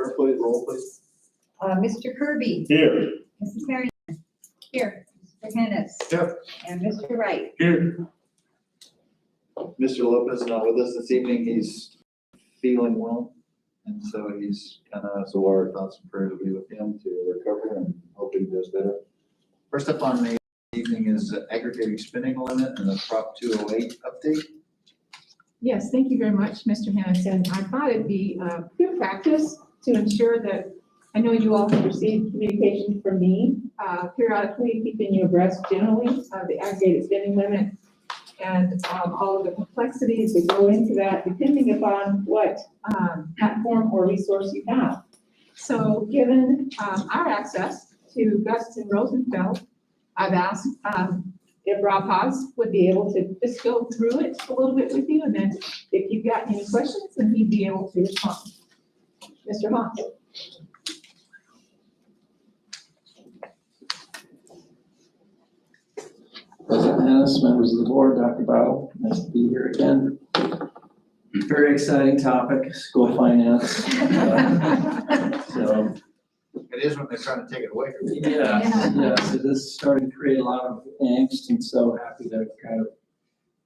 Clerk, please, roll please. Mr. Kirby. Here. Mrs. Marion. Here. Mr. Hennis. Here. And Mr. Wright. Here. Mr. Lopez is not with us this evening. He's feeling well. And so he's so our thoughts and prayers will be with him to recover and hope he does better. First up on the evening is the aggregate spending limit and the Prop 208 update. Yes, thank you very much, Mr. Hannison. I thought it'd be good practice to ensure that, I know you all have received communication from me periodically, keeping you abreast generally of the aggregated spending limit and all of the complexities that go into that, depending upon what platform or resource you have. So given our access to Gus and Rosenfeld, I've asked if Rob Haas would be able to just go through it a little bit with you, and then if you've got any questions, then he'd be able to respond. Mr. Haas. President Hennis, members of the board, Dr. Battle, nice to be here again. Very exciting topic, school finance. So, It is when they're trying to take it away from you. yes, it is starting to create a lot of angst, and so happy to kind of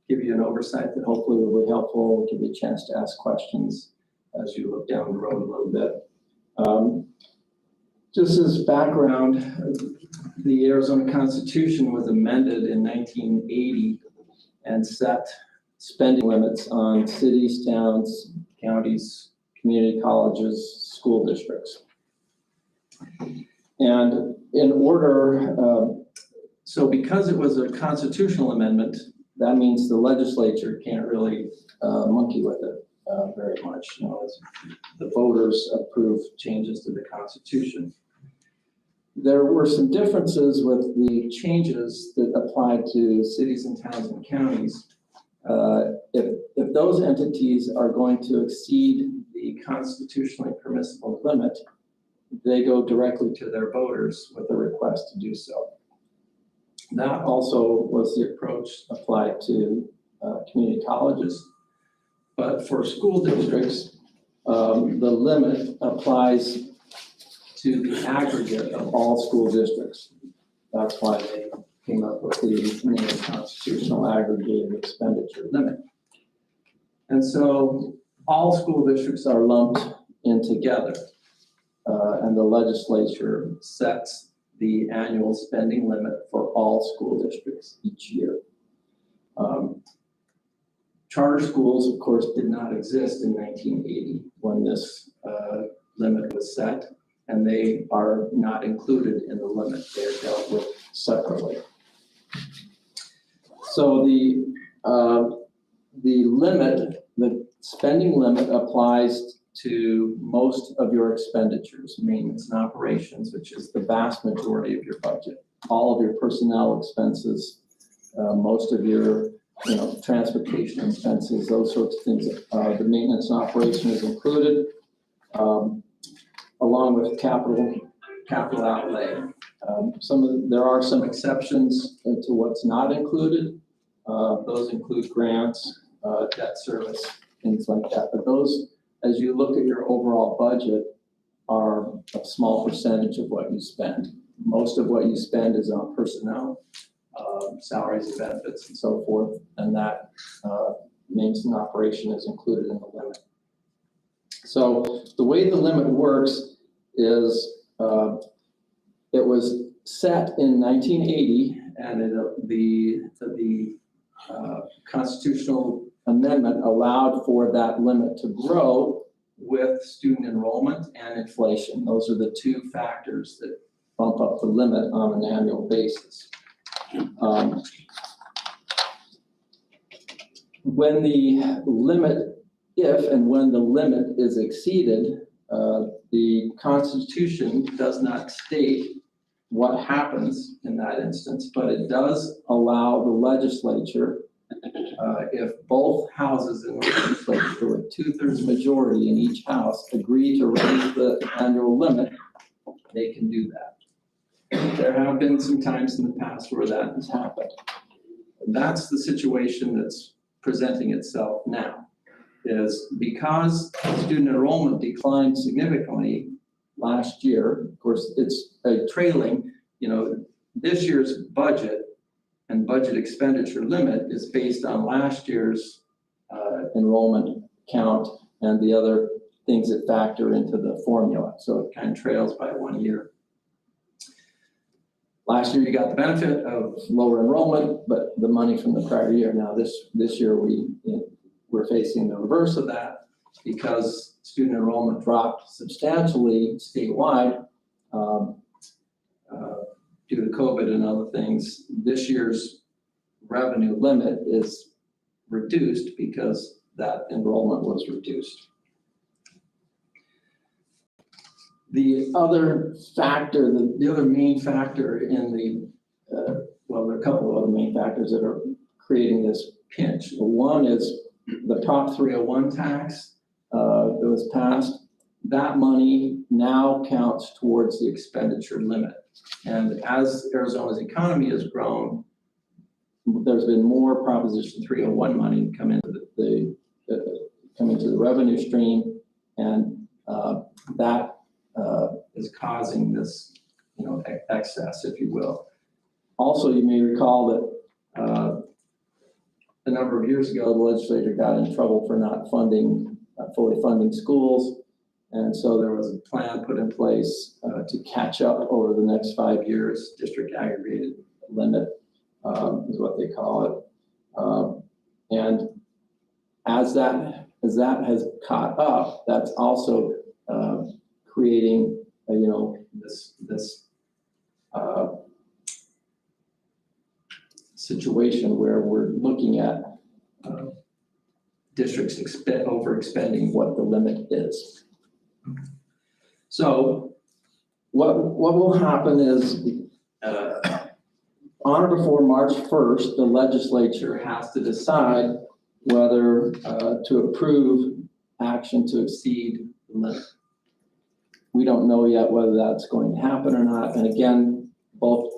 give you an oversight that hopefully will be helpful, give you a chance to ask questions as you look down the road a little bit. Just as background, the Arizona Constitution was amended in 1980 and set spending limits on cities, towns, counties, community colleges, school districts. And in order, so because it was a constitutional amendment, that means the legislature can't really monkey with it very much. You know, as the voters approve changes to the Constitution. There were some differences with the changes that applied to cities and towns and counties. If those entities are going to exceed the constitutionally permissible limit, they go directly to their voters with a request to do so. That also was the approach applied to community colleges. But for school districts, the limit applies to the aggregate of all school districts. That's why they came up with the name constitutional aggregated expenditure limit. And so all school districts are lumped in together, and the legislature sets the annual spending limit for all school districts each year. Charter schools, of course, did not exist in 1980 when this limit was set, and they are not included in the limit. They're dealt with separately. So the limit, the spending limit applies to most of your expenditures, maintenance and operations, which is the vast majority of your budget. All of your personnel expenses, most of your transportation expenses, those sorts of things. The maintenance and operation is included, along with capital outlay. There are some exceptions to what's not included. Those include grants, debt service, things like that. But those, as you look at your overall budget, are a small percentage of what you spend. Most of what you spend is on personnel, salaries and benefits and so forth, and that maintenance and operation is included in the limit. So the way the limit works is it was set in 1980, and the constitutional amendment allowed for that limit to grow with student enrollment and inflation. Those are the two factors that bump up the limit on an annual basis. When the limit, if and when the limit is exceeded, the Constitution does not state what happens in that instance, but it does allow the legislature, if both houses in the legislature with 2/3 majority in each house agree to raise the annual limit, they can do that. There have been some times in the past where that has happened. And that's the situation that's presenting itself now. is because student enrollment declined significantly last year. Of course, it's a trailing, this year's budget and budget expenditure limit is based on last year's enrollment count and the other things that factor into the formula. So it kind of trails by 1 year. Last year, you got the benefit of lower enrollment, but the money from the prior year. Now this year, we're facing the reverse of that because student enrollment dropped substantially statewide due to COVID and other things. This year's revenue limit is reduced because that enrollment was reduced. The other factor, the other main factor in the, well, there are a couple of other main factors that are creating this pinch. One is the Prop 301 tax that was passed. That money now counts towards the expenditure limit. And as Arizona's economy has grown, there's been more Proposition 301 money come into the revenue stream, and that is causing this, excess, if you will. Also, you may recall that a number of years ago, the legislature got in trouble for not fully funding schools. And so there was a plan put in place to catch up over the next 5 years. District aggregated limit is what they call it. And as that has caught up, that's also creating, this situation where we're looking at districts overexpending what the limit is. So what will happen is on or before March 1st, the legislature has to decide whether to approve action to exceed the limit. We don't know yet whether that's going to happen or not. And again, both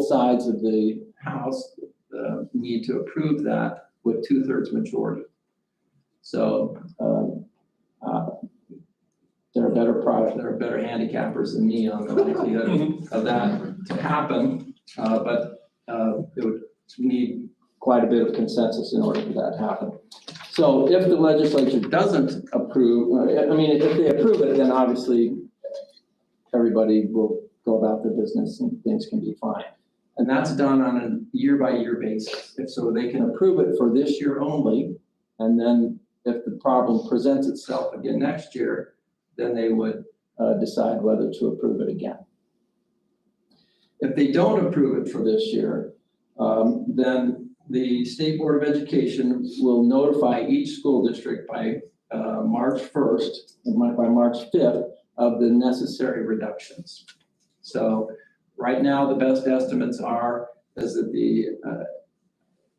sides of the House need to approve that with 2/3 majority. So there are better handicappers than me on the likelihood of that to happen, but it would need quite a bit of consensus in order for that to happen. So if the legislature doesn't approve, if they approve it, then obviously everybody will go about their business and things can be fine. And that's done on a year-by-year basis. So they can approve it for this year only, and then if the problem presents itself again next year, then they would decide whether to approve it again. If they don't approve it for this year, then the State Board of Education will notify each school district by March 1st, by March 5th, of the necessary reductions. So right now, the best estimates is that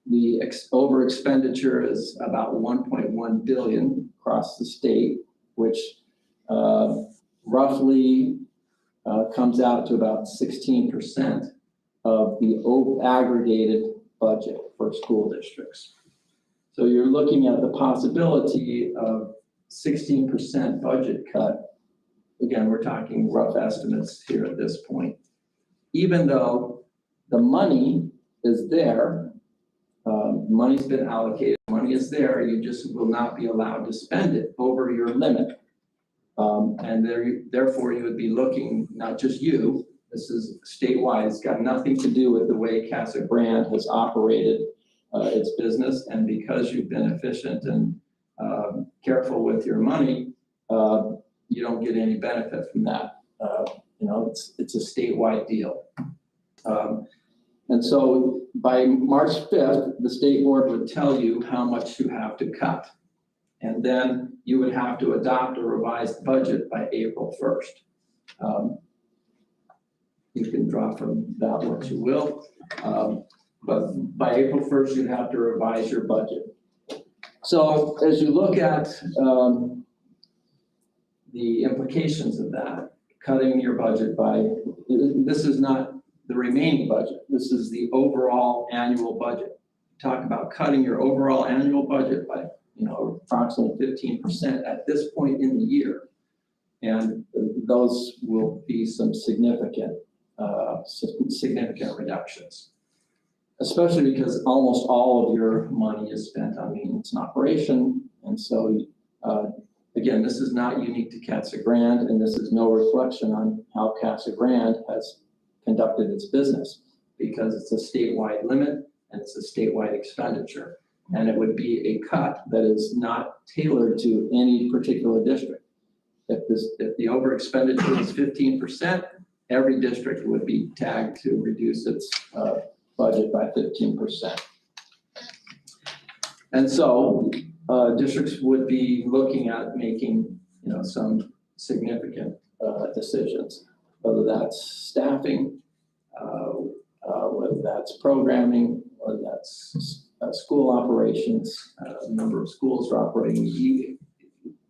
the over expenditure is about 1.1 billion across the state, which roughly comes out to about 16% of the aggregated budget for school districts. So you're looking at the possibility of 16% budget cut. Again, we're talking rough estimates here at this point. Even though the money is there, money's been allocated, money is there, you just will not be allowed to spend it over your limit. And therefore you would be looking, not just you, this is statewide, it's got nothing to do with the way Casa Grande has operated its business. And because you've been efficient and careful with your money, you don't get any benefit from that. It's a statewide deal. And so by March 5th, the state board would tell you how much you have to cut. And then you would have to adopt a revised budget by April 1st. You can draw from that what you will, but by April 1st, you'd have to revise your budget. So as you look at the implications of that, cutting your budget by, this is not the remaining budget, this is the overall annual budget. Talk about cutting your overall annual budget by approximately 15% at this point in the year. And those will be some significant reductions, especially because almost all of your money is spent on maintenance and operation. And so, again, this is not unique to Casa Grande, and this is no reflection on how Casa Grande has conducted its business, because it's a statewide limit and it's a statewide expenditure. And it would be a cut that is not tailored to any particular district. If the over expenditure is 15%, every district would be tagged to reduce its budget by 15%. And so districts would be looking at making, some significant decisions, whether that's staffing, whether that's programming, whether that's school operations, number of schools are operating.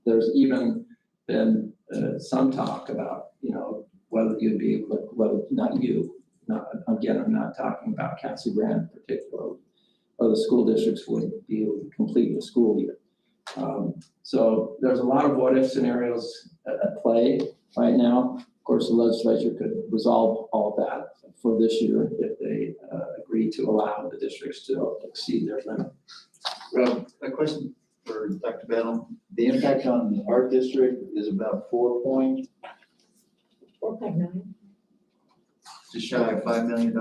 There's even been some talk about, whether you'd be able to, again, I'm not talking about Casa Grande in particular, or the school districts would be able to complete the school year. So there's a lot of what if scenarios at play right now. Of course, the legislature could resolve all of that for this year if they agree to allow the districts to exceed their limit. Rob, a question for Dr. Bennell. The impact on our district is about 4.9, just shy of $5 million.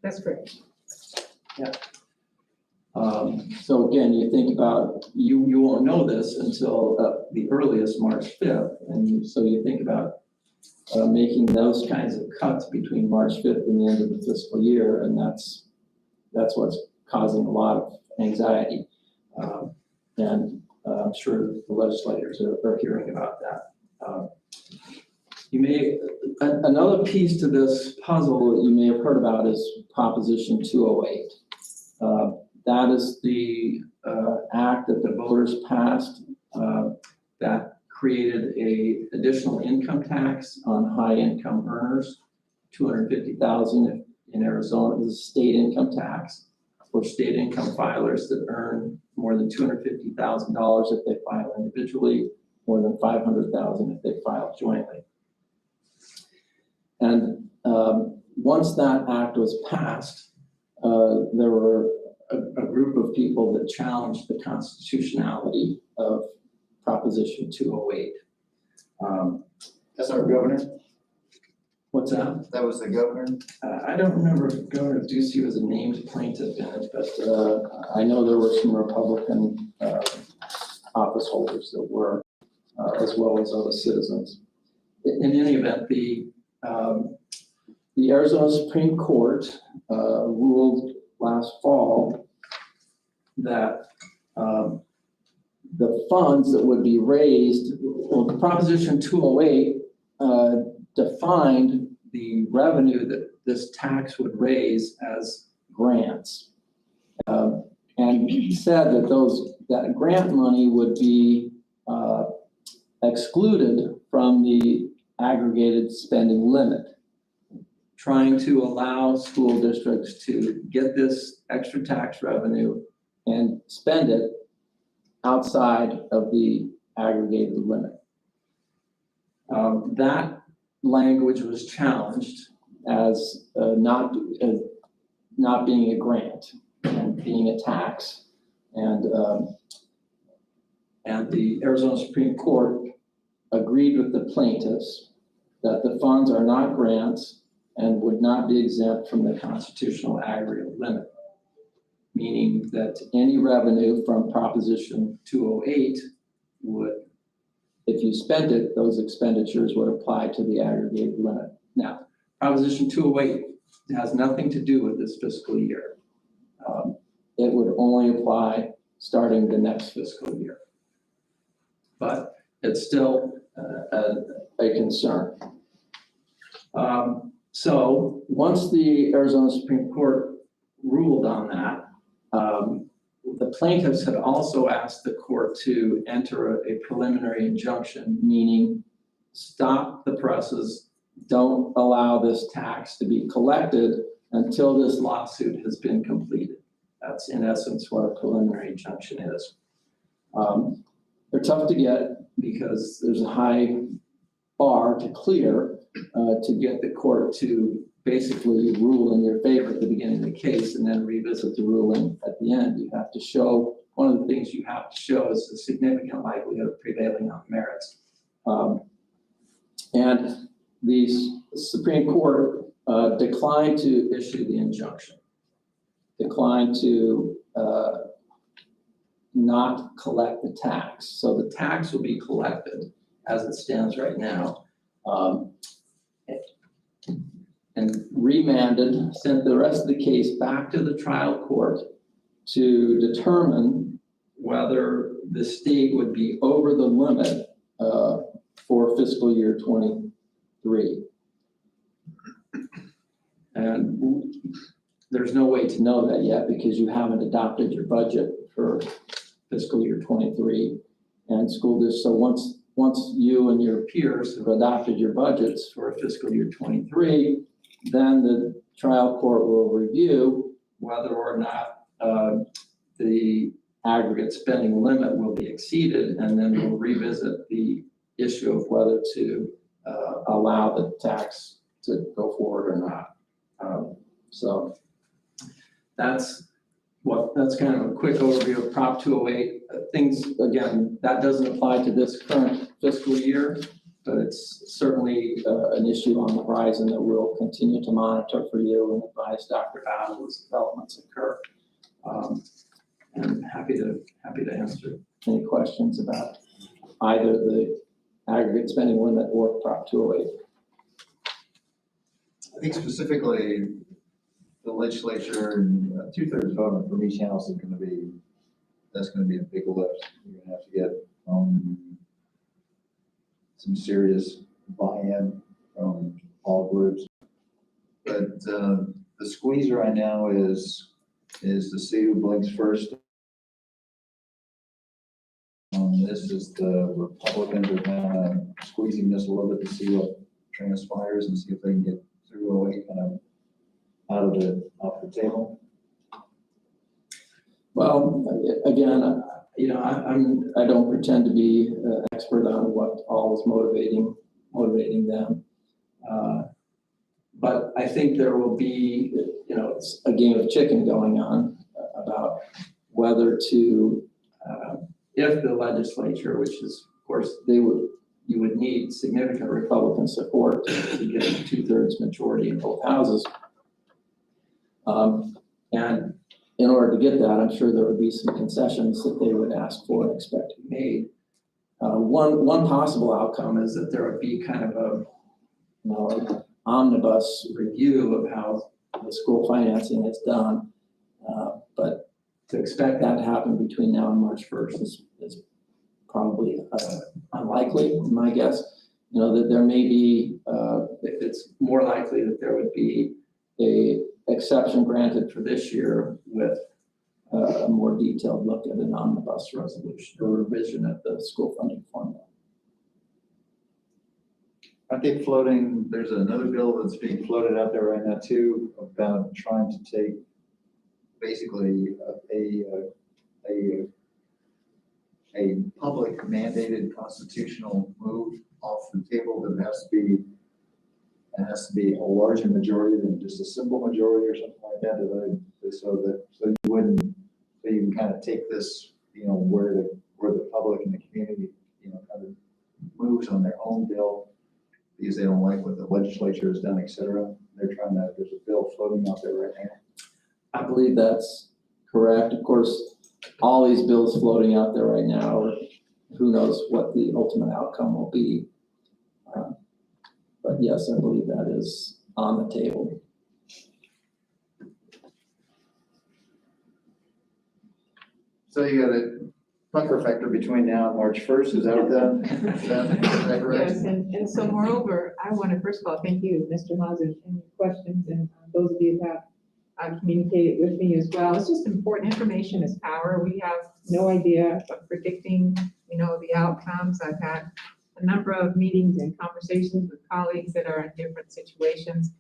That's correct. So again, you think about, you won't know this until the earliest March 5th. And so you think about making those kinds of cuts between March 5th and the end of the fiscal year. And that's what's causing a lot of anxiety. And I'm sure the legislators are hearing about that. Another piece to this puzzle that you may have heard about is Proposition 208. That is the act that the voters passed that created a additional income tax on high income earners, $250,000 in Arizona. This is state income tax for state income filers that earn more than $250,000 if they file individually, more than $500,000 if they file jointly. And once that act was passed, there were a group of people that challenged the constitutionality of Proposition 208. That's our governor? What's that? That was the governor? I don't remember if Governor Ducey was a named plaintiff in it, but I know there were some Republican office holders that were, as well as other citizens. In any event, the Arizona Supreme Court ruled last fall that the funds that would be raised, Proposition 208 defined the revenue that this tax would raise as grants, and said that that grant money would be excluded from the aggregated spending limit, trying to allow school districts to get this extra tax revenue and spend it outside of the aggregated limit. That language was challenged as not being a grant and being a tax, and the Arizona Supreme Court agreed with the plaintiffs that the funds are not grants and would not be exempt from the constitutional aggregate limit, meaning that any revenue from Proposition 208 would, if you spend it, those expenditures would apply to the aggregated limit. Now, Proposition 208 has nothing to do with this fiscal year. It would only apply starting the next fiscal year. But it's still a concern. So once the Arizona Supreme Court ruled on that, the plaintiffs had also asked the court to enter a preliminary injunction, meaning stop the presses, don't allow this tax to be collected until this lawsuit has been completed. That's in essence what a preliminary injunction is. They're tough to get because there's a high bar to clear to get the court to basically rule in your favor at the beginning of the case and then revisit the ruling at the end. You have to show, one of the things you have to show is a significant likelihood of prevailing on merits. And the Supreme Court declined to issue the injunction, declined to not collect the tax. So the tax will be collected as it stands right now. And remanded, sent the rest of the case back to the trial court to determine whether the state would be over the limit for fiscal year 23. And there's no way to know that yet because you haven't adopted your budget for fiscal year 23 and school districts. So once you and your peers have adopted your budgets for fiscal year 23, then the trial court will review whether or not the aggregate spending limit will be exceeded, and then we'll revisit the issue of whether to allow the tax to go forward or not. So that's kind of a quick overview of Prop 208. Things, again, that doesn't apply to this current fiscal year, but it's certainly an issue on the horizon that we'll continue to monitor for you and advise Dr. Battle as developments occur. And happy to answer any questions about either the aggregate spending limit or Prop 208. I think specifically the legislature and 2/3 vote from each house is going to be, that's going to be a big lift. You're going to have to get some serious buy-in from all groups. But the squeeze right now is to see who blinks first. This is the Republicans are kind of squeezing this a little bit to see what transpires and see if they can get 308 kind of off the table. Well, again, I don't pretend to be an expert on what all is motivating them. But I think there will be, it's a game of chicken going on about whether to, if the legislature, which is, of course, you would need significant Republican support to get a 2/3 majority in both houses. And in order to get that, I'm sure there would be some concessions that they would ask for and expect to be made. One possible outcome is that there would be kind of an omnibus review of how the school financing is done. But to expect that to happen between now and March 1st is probably unlikely, my guess. That there may be, it's more likely that there would be a exception granted for this year with a more detailed look at an omnibus resolution or revision of the school funding formula. I think there's another bill that's being floated out there right now too about trying to take basically a public mandated constitutional move off the table that it has to be a larger majority than just a simple majority or something like that. So you can kind of take this, where the public and the community, kind of moves on their own bill because they don't like what the legislature has done, et cetera. There's a bill floating out there right now. I believe that's correct. Of course, all these bills floating out there right now, who knows what the ultimate outcome will be. But yes, I believe that is on the table. So you got a pucker factor between now and March 1st, is that correct? Yes, and so moreover, I want to first of all thank you, Mr. Hauser, and your questions, and those of you who have communicated with me as well. It's just important. Information is power. We have no idea of predicting, the outcomes. I've had a number of meetings and conversations with colleagues that are in different situations.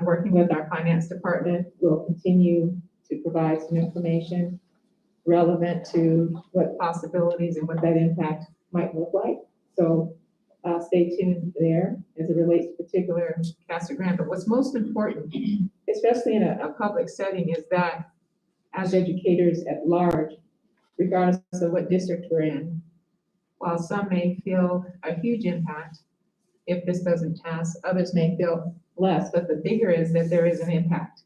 Working with our finance department, we'll continue to provide some information relevant to what possibilities and what that impact might look like. So stay tuned there as it relates to particular CASA grant. But what's most important, especially in a public setting, is that as educators at large, regardless of what district we're in, while some may feel a huge impact if this doesn't pass, others may feel less, but the bigger is that there is an impact.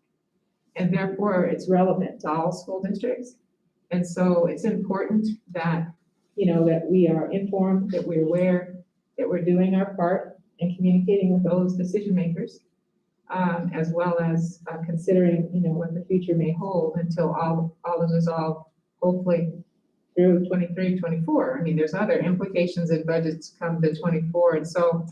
And therefore, it's relevant to all school districts. And so it's important that, that we are informed, that we're aware, that we're doing our part in communicating with those decision makers, as well as considering, what the future may hold until all is resolved, hopefully through 23, 24. I mean, there's other implications in budgets come to 24. And so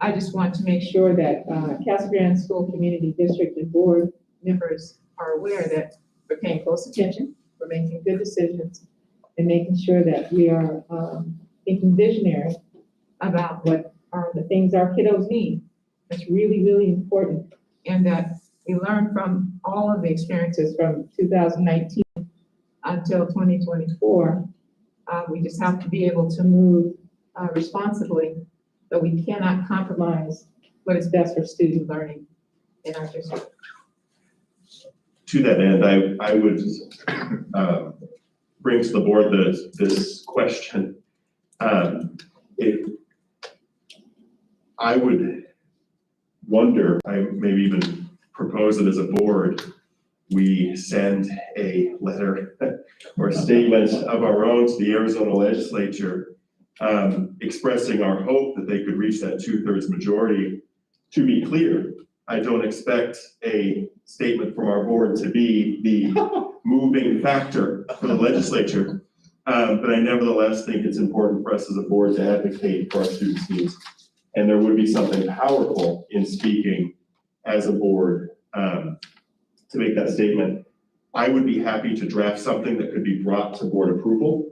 I just want to make sure that Casa Grande School Community District and board members are aware that we're paying close attention, we're making good decisions, and making sure that we are thinking visionary about what are the things our kiddos need. That's really, really important. And that we learn from all of the experiences from 2019 until 2024. We just have to be able to move responsibly, but we cannot compromise what is best for student learning in our district. To that end, I would bring to the board this question. If I would wonder, I maybe even propose it as a board, we send a letter or statement of our own to the Arizona legislature expressing our hope that they could reach that 2/3 majority. To be clear, I don't expect a statement from our board to be the moving factor for the legislature, but I nevertheless think it's important for us as a board to advocate for our students' needs. And there would be something powerful in speaking as a board to make that statement. I would be happy to draft something that could be brought to board approval.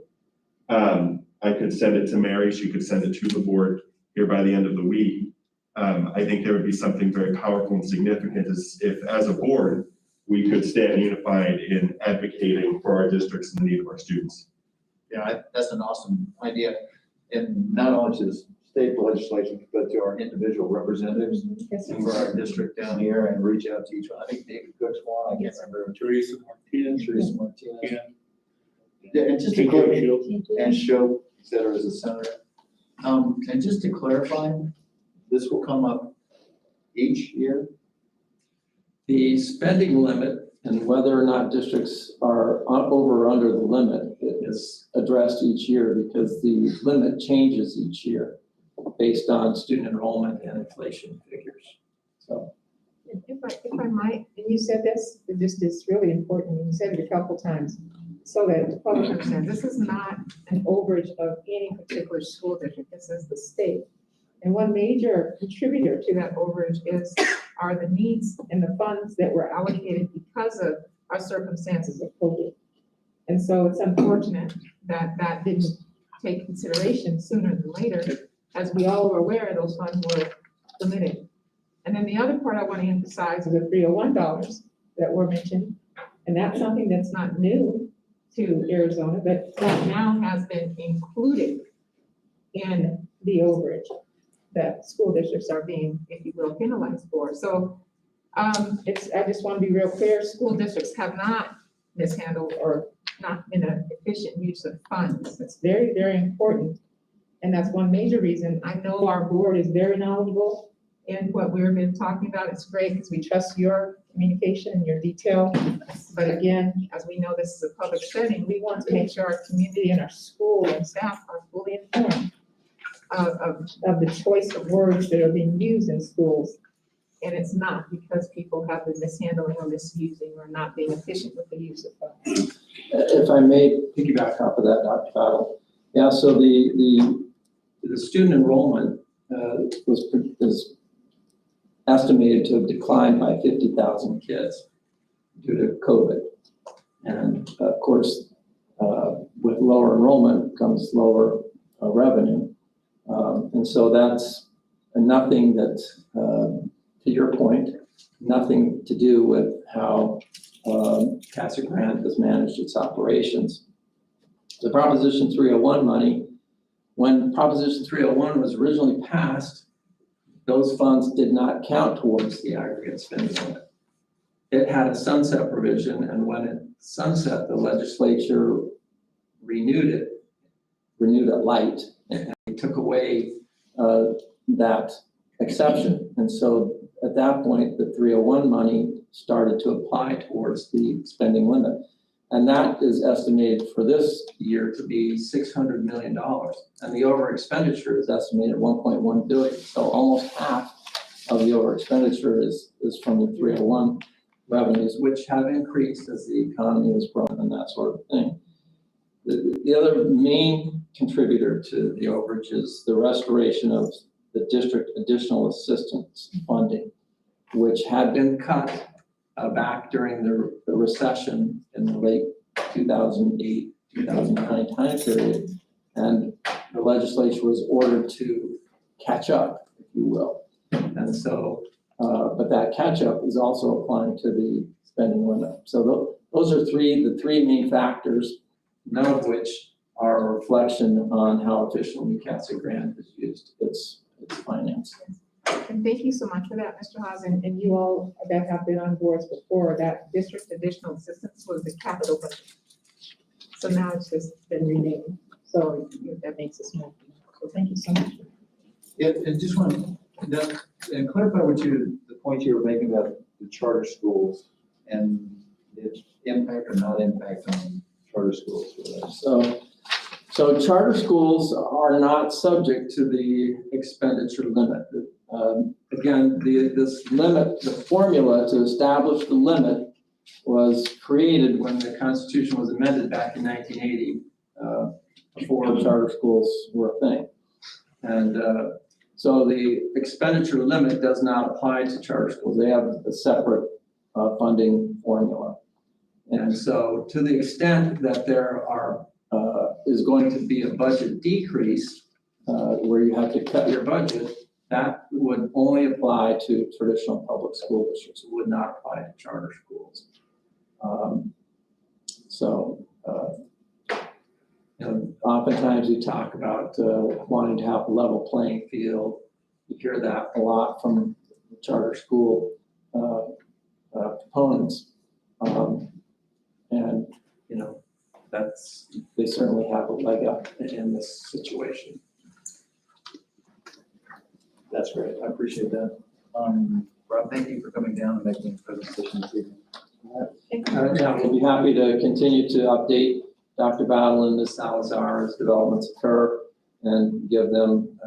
I could send it to Mary, she could send it to the board here by the end of the week. I think there would be something very powerful and significant if, as a board, we could stand unified in advocating for our districts and the need of our students. Yeah, that's an awesome idea. And not only to the state legislature, but to our individual representatives Yes, sir. for our district down here and reach out to each one. I think David Cook's one, I can't remember. Teresa Martinez. Yeah. Yeah, and just to clarify, and Show, et cetera, as a senator. And just to clarify, this will come up each year? The spending limit and whether or not districts are over or under the limit is addressed each year because the limit changes each year based on student enrollment and inflation figures. So. If I might, and you said this, it just is really important, and you said it a couple times, so that the public understands, this is not an overage of any particular school district, this is the state. And one major contributor to that overage are the needs and the funds that were allocated because of our circumstances of COVID. And so it's unfortunate that that didn't take consideration sooner than later. As we all were aware, those funds were limited. And then the other part I want to emphasize is the 301 dollars that were mentioned. And that's something that's not new to Arizona, but that now has been included in the overage that school districts are being, if you will, penalized for. So I just want to be real clear, school districts have not mishandled or not been an efficient use of funds. It's very, very important. And that's one major reason. I know our board is very knowledgeable in what we've been talking about. It's great because we trust your communication and your detail. But again, as we know, this is a public setting. We want to make sure our community and our school and staff are fully informed of the choice of words that are being used in schools. And it's not because people have been mishandling or misusing or not being efficient with the use of funds. If I may piggyback off of that, Dr. Cottle. Yeah, so the student enrollment was estimated to have declined by 50,000 kids due to COVID. And of course, with lower enrollment comes lower revenue. And so that's nothing that, to your point, nothing to do with how Casa Grande has managed its operations. The Proposition 301 money, when Proposition 301 was originally passed, those funds did not count towards the aggregate spending limit. It had a sunset provision, and when it sunset, the legislature renewed it light, and it took away that exception. And so at that point, the 301 money started to apply towards the spending limit. And that is estimated for this year to be $600 million. And the over expenditure is estimated at 1.1 billion. So almost half of the over expenditure is from the 301 revenues, which have increased as the economy has grown and that sort of thing. The other main contributor to the overage is the restoration of the district additional assistance funding, which had been cut back during the recession in the late 2008, 2009 time period. And the legislature was ordered to catch up, if you will. And so, but that catch up is also applying to the spending limit. So those are the three main factors, none of which are a reflection on how efficiently Casa Grande has used its finance. And thank you so much for that, Mr. Haas, and you all that have been on boards before, that district additional assistance was the capital budget. So now it's just been renamed, so that makes us more. So thank you so much. Yeah, and just want to clarify the point you were making about the charter schools and its impact or not impact on charter schools. So charter schools are not subject to the expenditure limit. Again, this limit, the formula to establish the limit was created when the Constitution was amended back in 1980, before charter schools were a thing. And so the expenditure limit does not apply to charter schools. They have a separate funding formula. And so to the extent that there is going to be a budget decrease where you have to cut your budget, that would only apply to traditional public school districts. It would not apply to charter schools. Oftentimes we talk about wanting to have a level playing field. You hear that a lot from the charter school proponents. And, they certainly have a leg up in this situation. That's great. I appreciate that. Rob, thank you for coming down and making this presentation this evening. Yeah, we'll be happy to continue to update Dr. Battle and Ms. Salazar as developments occur and give them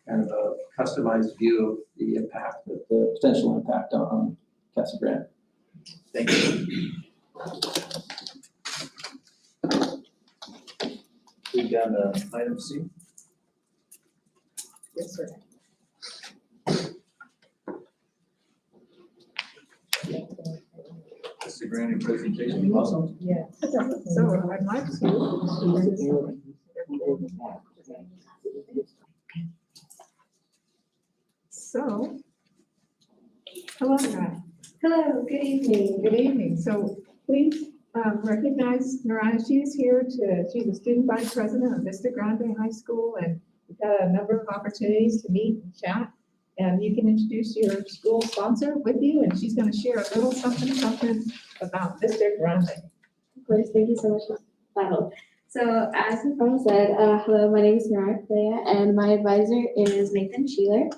kind of a customized view of the impact, the potential impact on Casa Grande. Thank you. Move down to item C. Yes, sir. Mr. Grande, presentation, awesome. Yes. So I'd like to. So, hello, guys. Hello, good evening. Good evening. So please recognize Narayana. She is here she's a student vice president of Vista Grande High School, and we've had a number of opportunities to meet and chat. And you can introduce your school sponsor with you, and she's going to share a little something about Vista Grande. Of course, thank you so much, Ms. Battle. So as Nicole said, hello, my name is Nara Clea, and my advisor is Nathan Sheeler.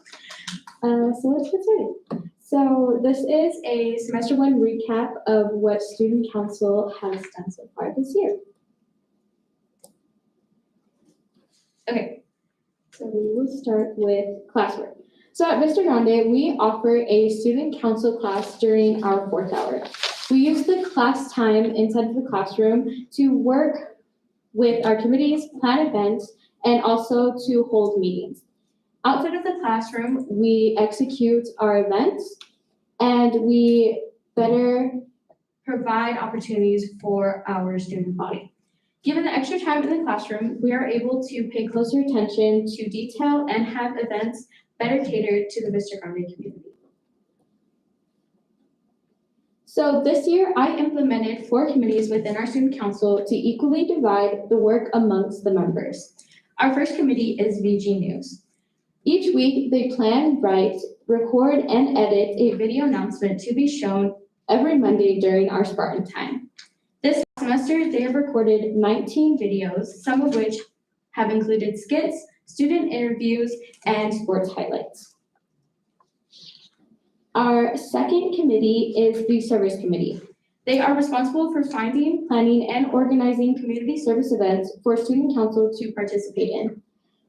So let's get started. So this is a semester 1 recap of what Student Council has done so far this year. Okay, so we will start with classwork. So at Vista Grande, we offer a student council class during our 4th hour. We use the class time inside of the classroom to work with our committees, plan events, and also to hold meetings. Outside of the classroom, we execute our events, and we better provide opportunities for our student body. Given the extra time in the classroom, we are able to pay closer attention to detail and have events better catered to the Vista Grande community. So this year, I implemented 4 committees within our student council to equally divide the work amongst the members. Our first committee is VG News. Each week, they plan, write, record, and edit a video announcement to be shown every Monday during our Spartan time. This semester, they have recorded 19 videos, some of which have included skits, student interviews, and sports highlights. Our second committee is the Service Committee. They are responsible for finding, planning, and organizing community service events for student council to participate in.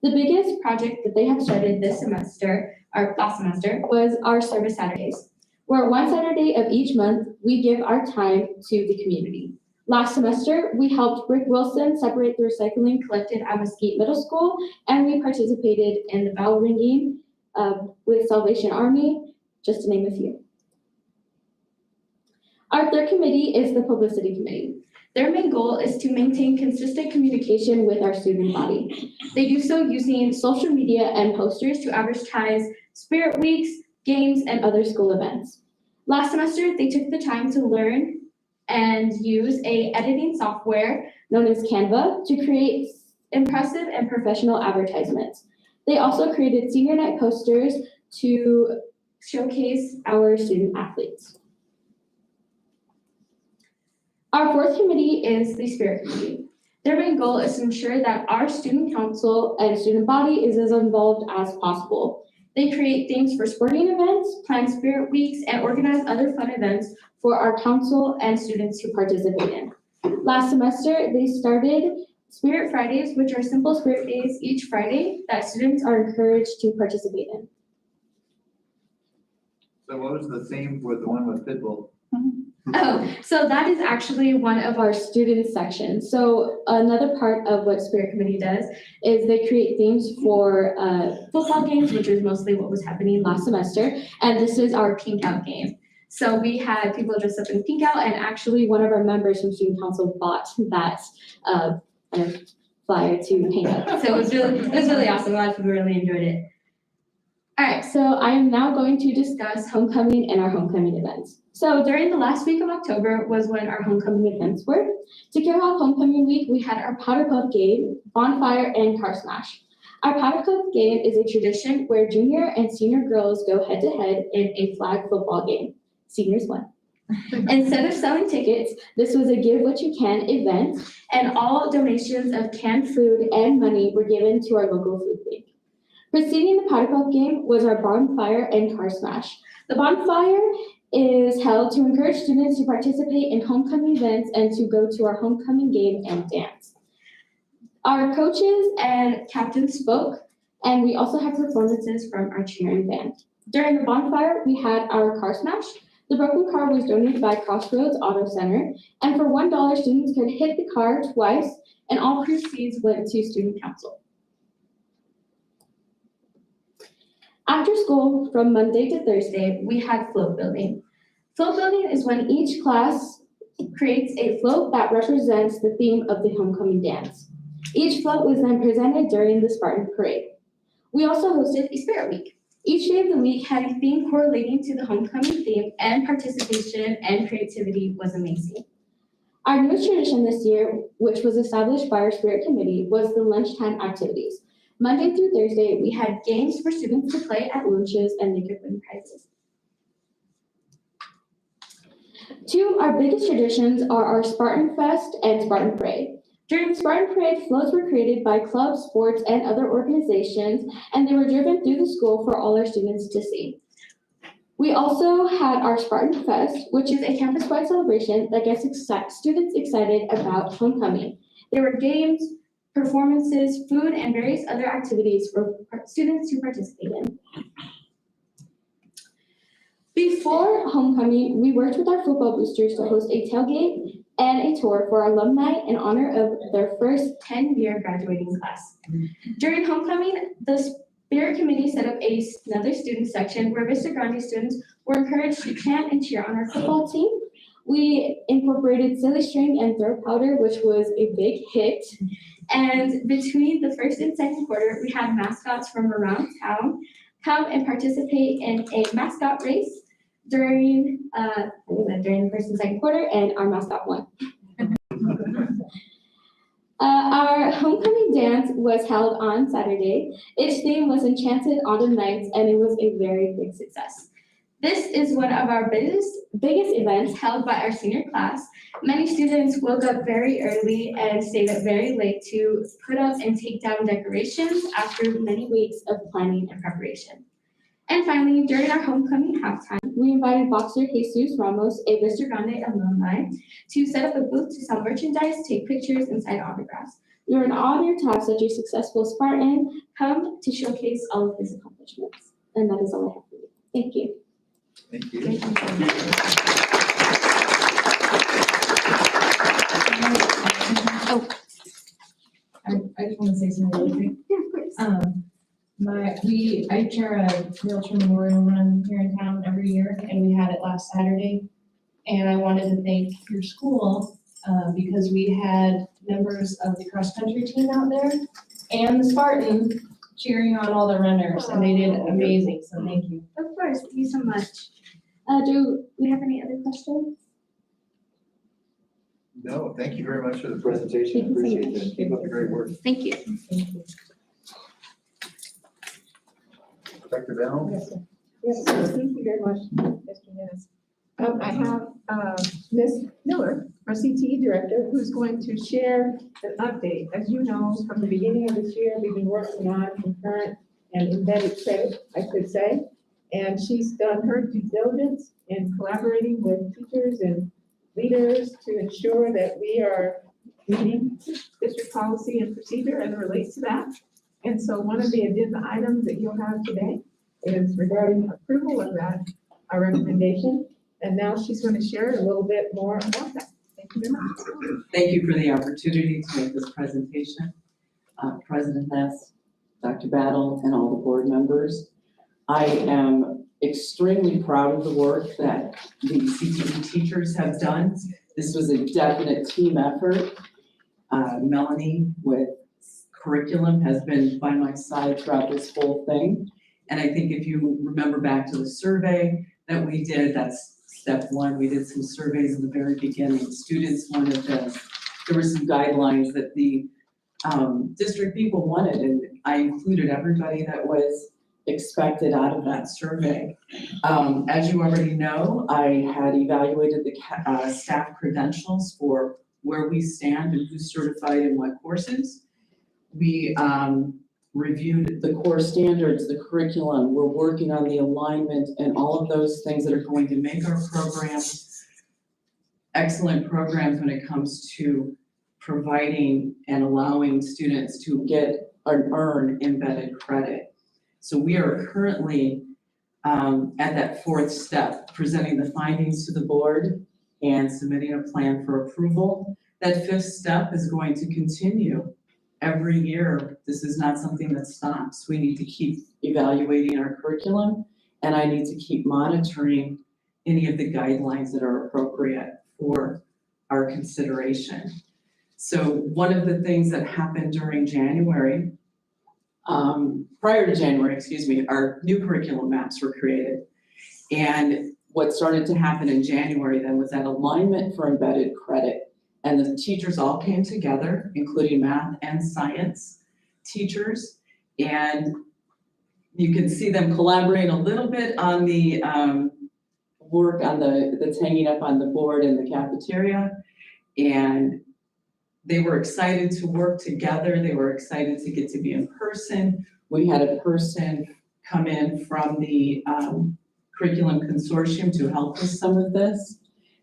The biggest project that they have started this semester, or last semester, was our Service Saturdays, where one Saturday of each month, we give our time to the community. Last semester, we helped Rick Wilson separate the recycling collected at Mesquite Middle School, and we participated in the bell ringing with Salvation Army, just to name a few. Our third committee is the Publicity Committee. Their main goal is to maintain consistent communication with our student body. They do so using social media and posters to advertise Spirit Weeks, games, and other school events. Last semester, they took the time to learn and use a editing software known as Canva to create impressive and professional advertisements. They also created senior night posters to showcase our student athletes. Our fourth committee is the Spirit Committee. Their main goal is to ensure that our student council and student body is as involved as possible. They create things for sporting events, plan Spirit Weeks, and organize other fun events for our council and students to participate in. Last semester, they started Spirit Fridays, which are simple spirit days each Friday that students are encouraged to participate in. So what was the theme for the one with Pitbull? Oh, so that is actually one of our student sections. So another part of what Spirit Committee does is they create themes for football games, which is mostly what was happening last semester. And this is our pink out game. So we had people dressed up in pink out, and actually one of our members from student council bought that flyer to hang up. So it was really awesome. A lot of people really enjoyed it. All right, so I am now going to discuss homecoming and our homecoming events. So during the last week of October was when our homecoming events were. To kick off homecoming week, we had our powder puff game, bonfire, and car smash. Our powder puff game is a tradition where junior and senior girls go head to head in a flag football game. Seniors won. Instead of selling tickets, this was a give what you can event, and all donations of canned food and money were given to our local food bank. Preceding the powder puff game was our bonfire and car smash. The bonfire is held to encourage students to participate in homecoming events and to go to our homecoming game and dance. Our coaches and captains spoke, and we also had performances from our cheering band. During the bonfire, we had our car smash. The broken car was donated by Crossroads Auto Center, and for $1, students could hit the car twice, and all proceeds went to student council. After school, from Monday to Thursday, we had float building. Float building is when each class creates a float that represents the theme of the homecoming dance. Each float was then presented during the Spartan parade. We also hosted a Spirit Week. Each day of the week had a theme correlating to the homecoming theme, and participation and creativity was amazing. Our newest tradition this year, which was established by our Spirit Committee, was the lunchtime activities. Monday through Thursday, we had games for students to play at lunches, and they could win prizes. Two of our biggest traditions are our Spartan Fest and Spartan Parade. During the Spartan Parade, floats were created by clubs, sports, and other organizations, and they were driven through the school for all our students to see. We also had our Spartan Fest, which is a campus-wide celebration that gets students excited about homecoming. There were games, performances, food, and various other activities for students to participate in. Before homecoming, we worked with our football boosters to host a tailgate and a tour for our alumni in honor of their first 10-year graduating class. During homecoming, the Spirit Committee set up another student section where Vista Grande students were encouraged to chant and cheer on our football team. We incorporated silly string and throw powder, which was a big hit. And between the first and second quarter, we had mascots from around town come and participate in a mascot race. during the first and second quarter, and our mascot won. Our homecoming dance was held on Saturday. Its theme was Enchanted Autumn Nights, and it was a very big success. This is one of our biggest events held by our senior class. Many students woke up very early and stayed up very late to put up and take down decorations after many weeks of planning and preparation. And finally, during our homecoming halftime, we invited boxer Jesus Ramos, a Mr. Grande alumni, to set up a booth to sell merchandise, take pictures, and sign autographs. We are honored to have such a successful Spartan come to showcase all of his accomplishments. And that is all I have for you. Thank you. Thank you. I just want to say something really quick. Yeah, of course. I chair a wheelchair memorial run here in town every year, and we had it last Saturday. And I wanted to thank your school, because we had members of the cross-country team out there and the Spartan cheering on all the runners, and they did amazing, so thank you. Of course, thank you so much. Do we have any other questions? No, thank you very much for the presentation. Thank you so Appreciate much. it. Keep up the great work. Thank you. Thank you. Dr. Bell? Yes, sir. Yes, thank you very much, Mr. Dennis. I have Ms. Miller, our CTE director, who's going to share an update. As you know, from the beginning of this year, we've been working on concurrent and embedded credit, I could say. And she's done her due diligence in collaborating with teachers and leaders to ensure that we are meeting district policy and procedure as it relates to that. And so one of the agenda items that you'll have today is regarding approval of that, our recommendation. And now she's going to share a little bit more about that. Thank you very much. Thank you for the opportunity to make this presentation. President Hess, Dr. Battle, and all the board members. I am extremely proud of the work that the CTE teachers have done. This was a definite team effort. Melanie with curriculum has been by my side throughout this whole thing. And I think if you remember back to the survey that we did, that's step one. We did some surveys in the very beginning. Students wanted this. There were some guidelines that the district people wanted, and I included everybody that was expected out of that survey. As you already know, I had evaluated the staff credentials for where we stand and who's certified in what courses. We reviewed the core standards, the curriculum. We're working on the alignment and all of those things that are going to make our programs excellent programs when it comes to providing and allowing students to get or earn embedded credit. So we are currently at that fourth step, presenting the findings to the board and submitting a plan for approval. That fifth step is going to continue every year. This is not something that stops. We need to keep evaluating our curriculum, and I need to keep monitoring any of the guidelines that are appropriate for our consideration. So one of the things that happened during January, prior to January, our new curriculum maps were created. And what started to happen in January then was that alignment for embedded credit. And the teachers all came together, including math and science teachers. And you can see them collaborating a little bit on the work on that's hanging up on the board in the cafeteria. And they were excited to work together. They were excited to get to be in person. We had a person come in from the curriculum consortium to help with some of this.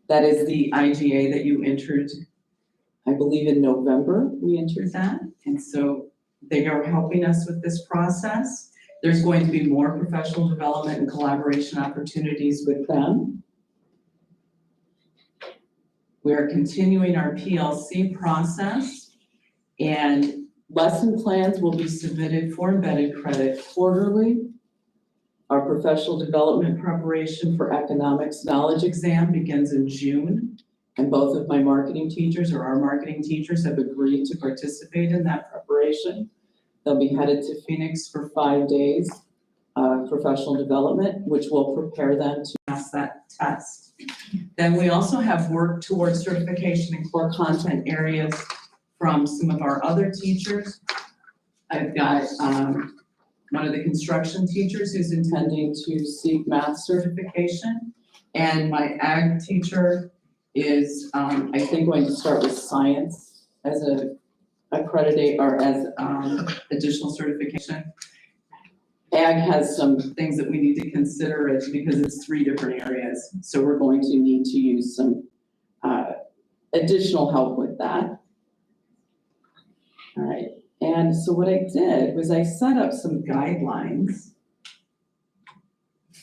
That is the IGA that you entered, I believe in November, we entered that. And so they are helping us with this process. There's going to be more professional development and collaboration opportunities with them. We are continuing our PLC process, and lesson plans will be submitted for embedded credit quarterly. Our professional development preparation for economics knowledge exam begins in June, and both of my marketing teachers or our marketing teachers have agreed to participate in that preparation. They'll be headed to Phoenix for 5 days of professional development, which will prepare them to pass pass that test. Then we also have work towards certification in core content areas from some of our other teachers. I've got one of the construction teachers who's intending to seek math certification. And my ag teacher is, I think, going to start with science as a accreditate or as additional certification. Ag has some things that we need to consider it because it's 3 different areas. So we're going to need to use some additional help with that. All right, and so what I did was I set up some guidelines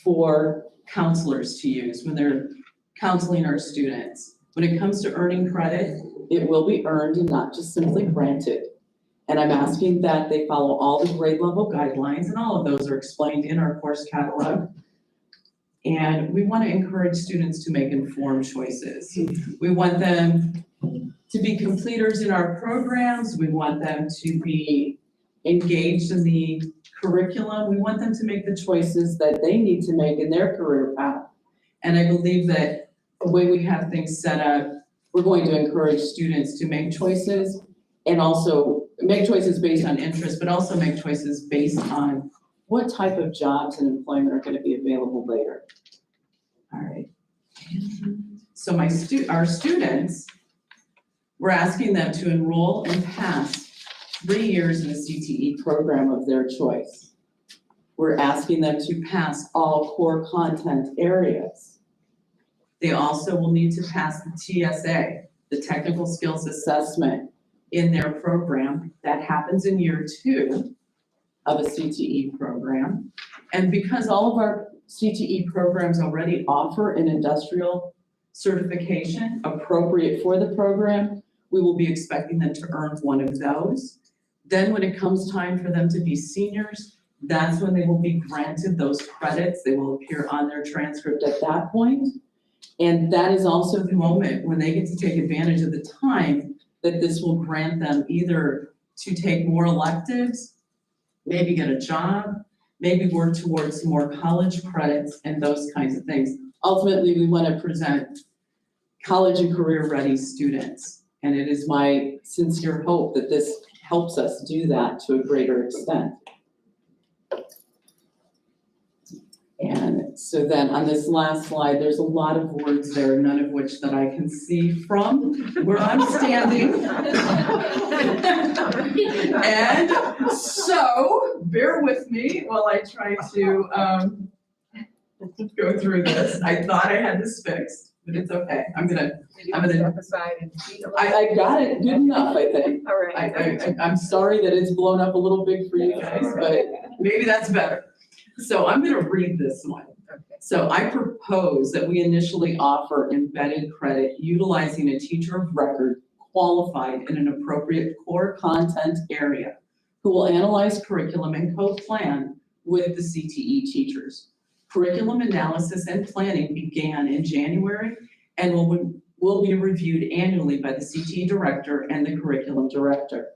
for counselors to use when they're counseling our students. When it comes to earning credit, it will be earned and not just simply granted. And I'm asking that they follow all the grade level guidelines, and all of those are explained in our course catalog. And we want to encourage students to make informed choices. We want them to be completers in our programs. We want them to be engaged in the curriculum. We want them to make the choices that they need to make in their career path. And I believe that the way we have things set up, we're going to encourage students to make choices and also make choices based on interest, but also make choices based on what type of jobs and employment are going to be available later. All right. So our students, we're asking them to enroll and pass 3 years in the CTE program of their choice. We're asking them to pass all core content areas. They also will need to pass the TSA, the Technical Skills Assessment, in their program. That happens in year 2 of a CTE program. And because all of our CTE programs already offer an industrial certification appropriate for the program, we will be expecting them to earn one of those. Then when it comes time for them to be seniors, that's when they will be granted those credits. They will appear on their transcript at that point. And that is also the moment when they get to take advantage of the time that this will grant them either to take more electives, maybe get a job, maybe work towards more college credits and those kinds of things. Ultimately, we want to present college and career ready students. And it is my sincere hope that this helps us do that to a greater extent. And so then on this last slide, there's a lot of words there, none of which that I can see from where I'm standing. And so bear with me while I try to go through this. I thought I had this fixed, but it's okay. I'm gonna Step aside and see. I got it good enough, I think. All right. I'm sorry that it's blown up a little big for you guys, but maybe that's better. So I'm gonna read this one. So I propose that we initially offer embedded credit utilizing a teacher of record qualified in an appropriate core content area who will analyze curriculum and co-plan with the CTE teachers. Curriculum analysis and planning began in January and will be reviewed annually by the CTE director and the curriculum director.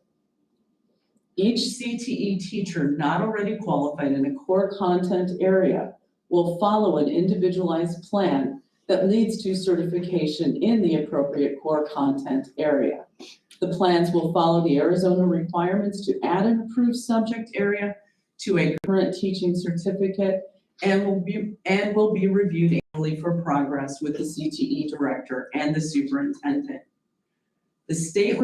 Each CTE teacher not already qualified in a core content area will follow an individualized plan that leads to certification in the appropriate core content area. The plans will follow the Arizona requirements to add an approved subject area to a current teaching certificate and will be reviewed annually for progress with the CTE director and the superintendent. The state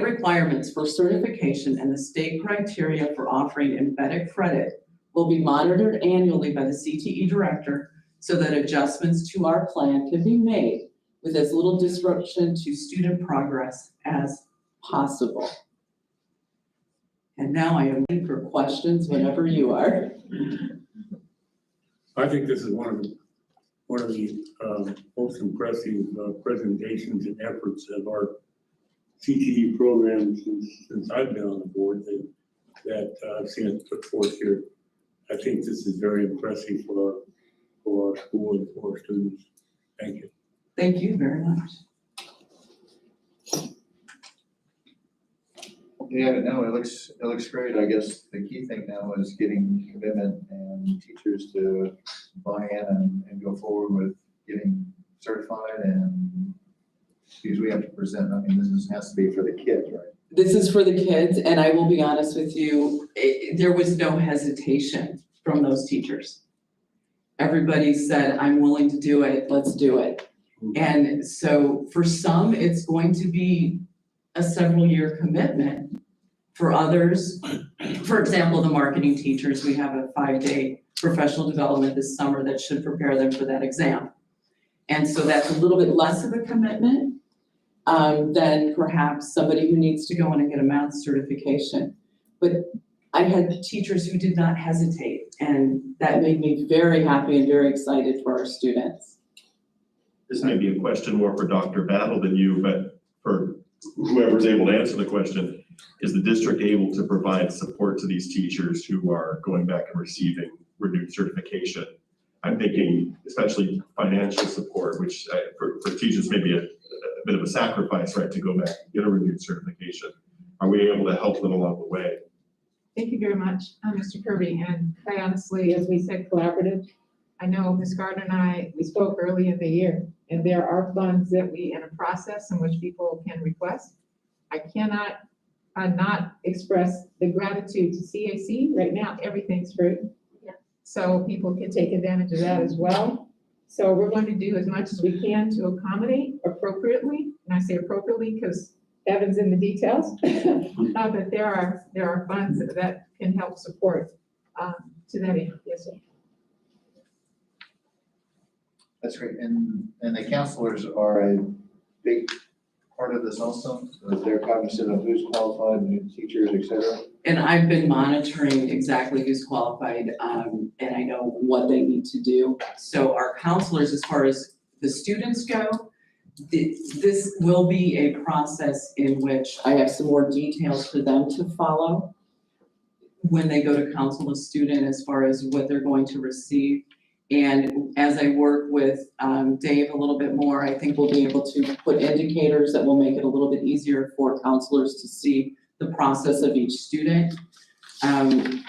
requirements for certification and the state criteria for offering embedded credit will be monitored annually by the CTE director so that adjustments to our plan can be made with as little disruption to student progress as possible. And now I am ready for questions whenever you are. I think this is one of the most impressive presentations and efforts of our CTE program since I've been on the board that I've seen it put forth here. I think this is very impressive for our school and for our students. Thank you. Thank you very much. Yeah, no, it looks great. I guess the key thing now is getting commitment and teachers to buy in and go forward with getting certified and because we have to present, I mean, has to be for the kids, right? This is for the kids, and I will be honest with you, there was no hesitation from those teachers. Everybody said, I'm willing to do it, let's do it. And so for some, it's going to be a several year commitment. For others, for example, the marketing teachers, we have a 5-day professional development this summer that should prepare them for that exam. And so that's a little bit less of a commitment than perhaps somebody who needs to go in and get a math certification. But I had teachers who did not hesitate, and that made me very happy and very excited for our students. This may be a question more for Dr. Battle than you, but for whoever's able to answer the question, is the district able to provide support to these teachers who are going back and receiving renewed certification? I'm thinking especially financial support, which for teachers may be a bit of a sacrifice, right, to go back and get a renewed certification. Are we able to help them along the way? Thank you very much, Mr. Kirby. And quite honestly, as we said, collaborative. I know Ms. Gardner and we spoke early in the year, and there are funds that in a process in which people can request. I cannot not express the gratitude to CAC. Right now, everything's free. Yeah. So people can take advantage of that as well. So we're going to do as much as we can to accommodate appropriately. And I say appropriately because Evan's in the details. But there are funds that can help support to that end. Yes, sir. That's great. And the counselors are a big part of this also. So they're cognizant of who's qualified, new teachers, et cetera. And I've been monitoring exactly who's qualified, and I know what they need to do. So our counselors, as far as the students go, this will be a process in which I have some more details for them to follow when they go to counsel a student as far as what they're going to receive. And as I work with Dave a little bit more, I think we'll be able to put indicators that will make it a little bit easier for counselors to see the process of each student.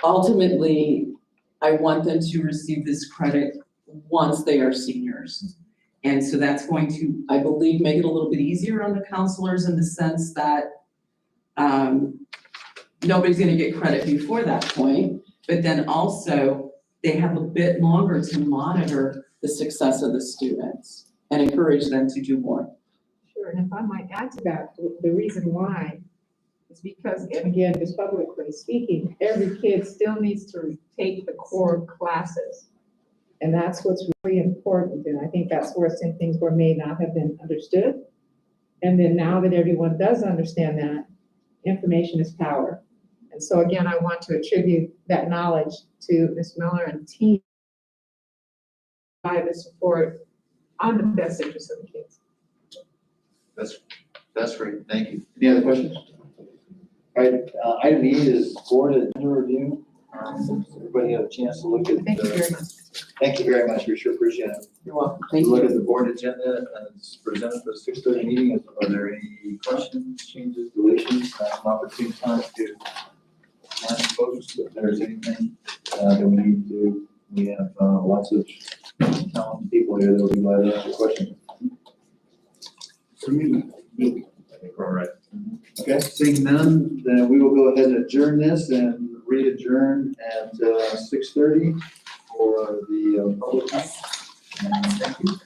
Ultimately, I want them to receive this credit once they are seniors. And so that's going to, I believe, make it a little bit easier on the counselors in the sense that nobody's gonna get credit before that point, but then also they have a bit longer to monitor the success of the students and encourage them to do more. Sure, and if I might add to that, the reason why is because, and again, just publicly speaking, every kid still needs to take the core classes. And that's what's really important, and I think that's where some things may not have been understood. And then now that everyone does understand that, information is power. And so again, I want to attribute that knowledge to Ms. Miller and team by the support on the best interest of the kids. That's great. Thank you. Any other questions? All right, item E is board agenda review. Everybody have a chance to look at. Thank you very much. Thank you very much. We sure appreciate it. You're welcome. Thank Look you. at the board agenda as presented for the 6:30 meeting. Are there any questions, changes, deletions? Opportune time to ask folks if there's anything that we need to. We have lots of talented people here that will be glad to answer questions. I think we're all right. Okay, seeing none, then we will go ahead and adjourn this and re-adjourn at 6:30 for the public. Thank you.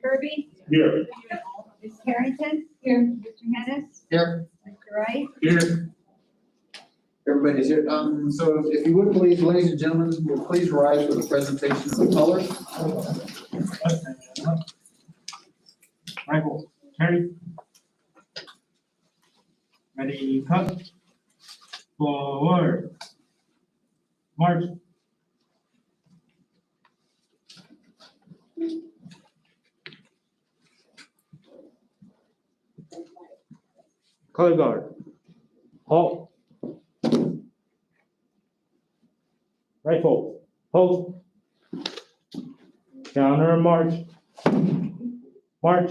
Kirby? Here. Ms. Harrington? Here. Mr. Hennis? Here. Mr. Wright? Here. Everybody's here. So if you would please, ladies and gentlemen, will please rise for the presentation of the colors. Rifle, carry. Ready, cut. Forward. March. Color guard. Halt. Rifle, hold. Counter, march. March.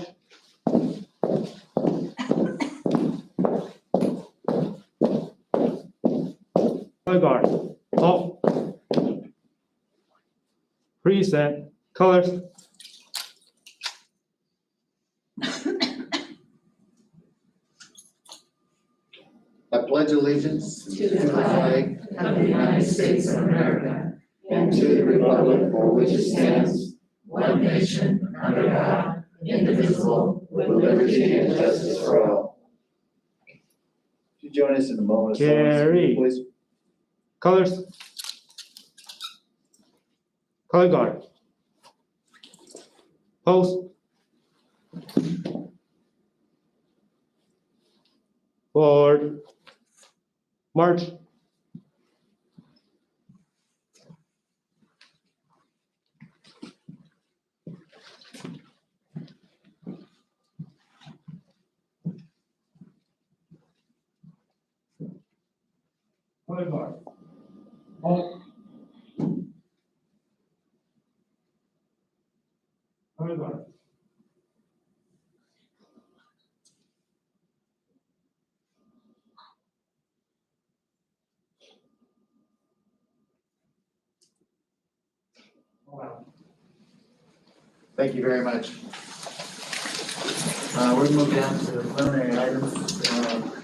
Color guard, halt. Preset, colors. I pledge allegiance to the flag of the United States of America and to the republic for which it stands, one nation, under God, indivisible, with liberty and justice for all. Could you join us in a moment of silence, Carry. please? Colors. Color guard. Post. Forward. March. Color guard. Halt. Color guard. Wow. Thank you very much. We'll move down to the preliminary items.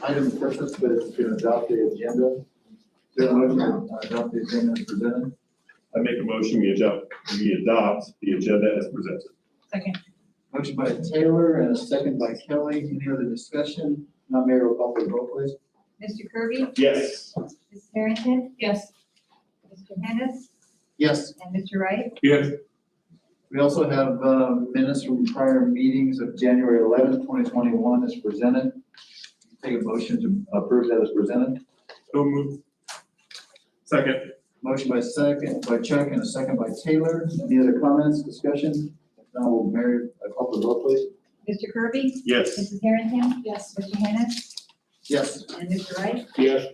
Item first is to adopt the agenda. Is there a motion to adopt the agenda as presented? I make a motion, we adopt the agenda as presented. Second. Motion by Taylor and a second by Kelly. Any other discussion? Not Mayor, will call for the vote, please. Mr. Kirby? Yes. Ms. Harrington? Yes. Mr. Hennis? Yes. And Mr. Wright? Yes. We also have minutes from prior meetings of January 11th, 2021 as presented. Take a motion to approve that as presented. So moved. Second. Motion by Chuck and a second by Taylor. Any other comments, discussion? If not, we'll Mary, call for the vote, please. Mr. Kirby? Yes. Mrs. Harrington? Yes. Mr. Hennis? Yes. And Mr. Wright? Yes.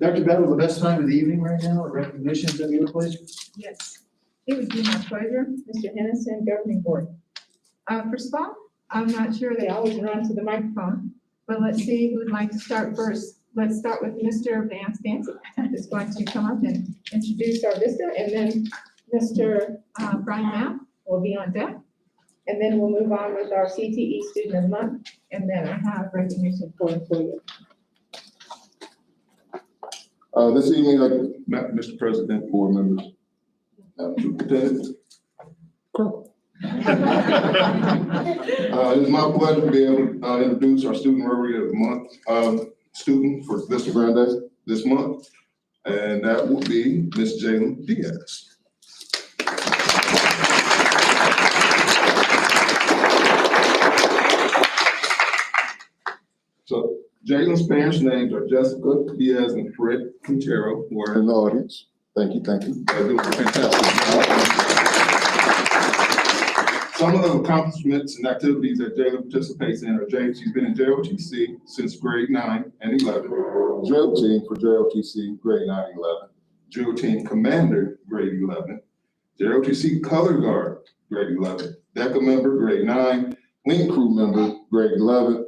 Dr. Battle, the best time of the evening right now, or recognitions that you would please? Yes, it would be my pleasure, Mr. Hennison, Governing Board. For SPA, I'm not sure they always run to the microphone, but let's see who would like to start first. Let's start with Mr. Vance Dancy, who's going to come up and introduce our visitor, and then Mr. Brian Mapp will be on deck. And then we'll move on with our CTE Student of the Month, and then I have recognition for you. This evening, Mr. President, board members, Superintendent. It is my pleasure to be able to introduce our Student Rotary of the Month student for Vista Grande this month, and that will be Ms. Jalen Diaz. So Jalen's parents' names are Jessica Diaz and Fred Quintero, who are in the audience. Thank you, thank you. They're doing a fantastic job. Some of the accomplishments and activities that Jalen participates in are she's been in JOTC since grade 9 and 11. Drill team for JOTC, grade 9 and 11. Drill team commander, grade 11. JOTC color guard, grade 11. DECA member, grade 9. Link crew member, grade 11.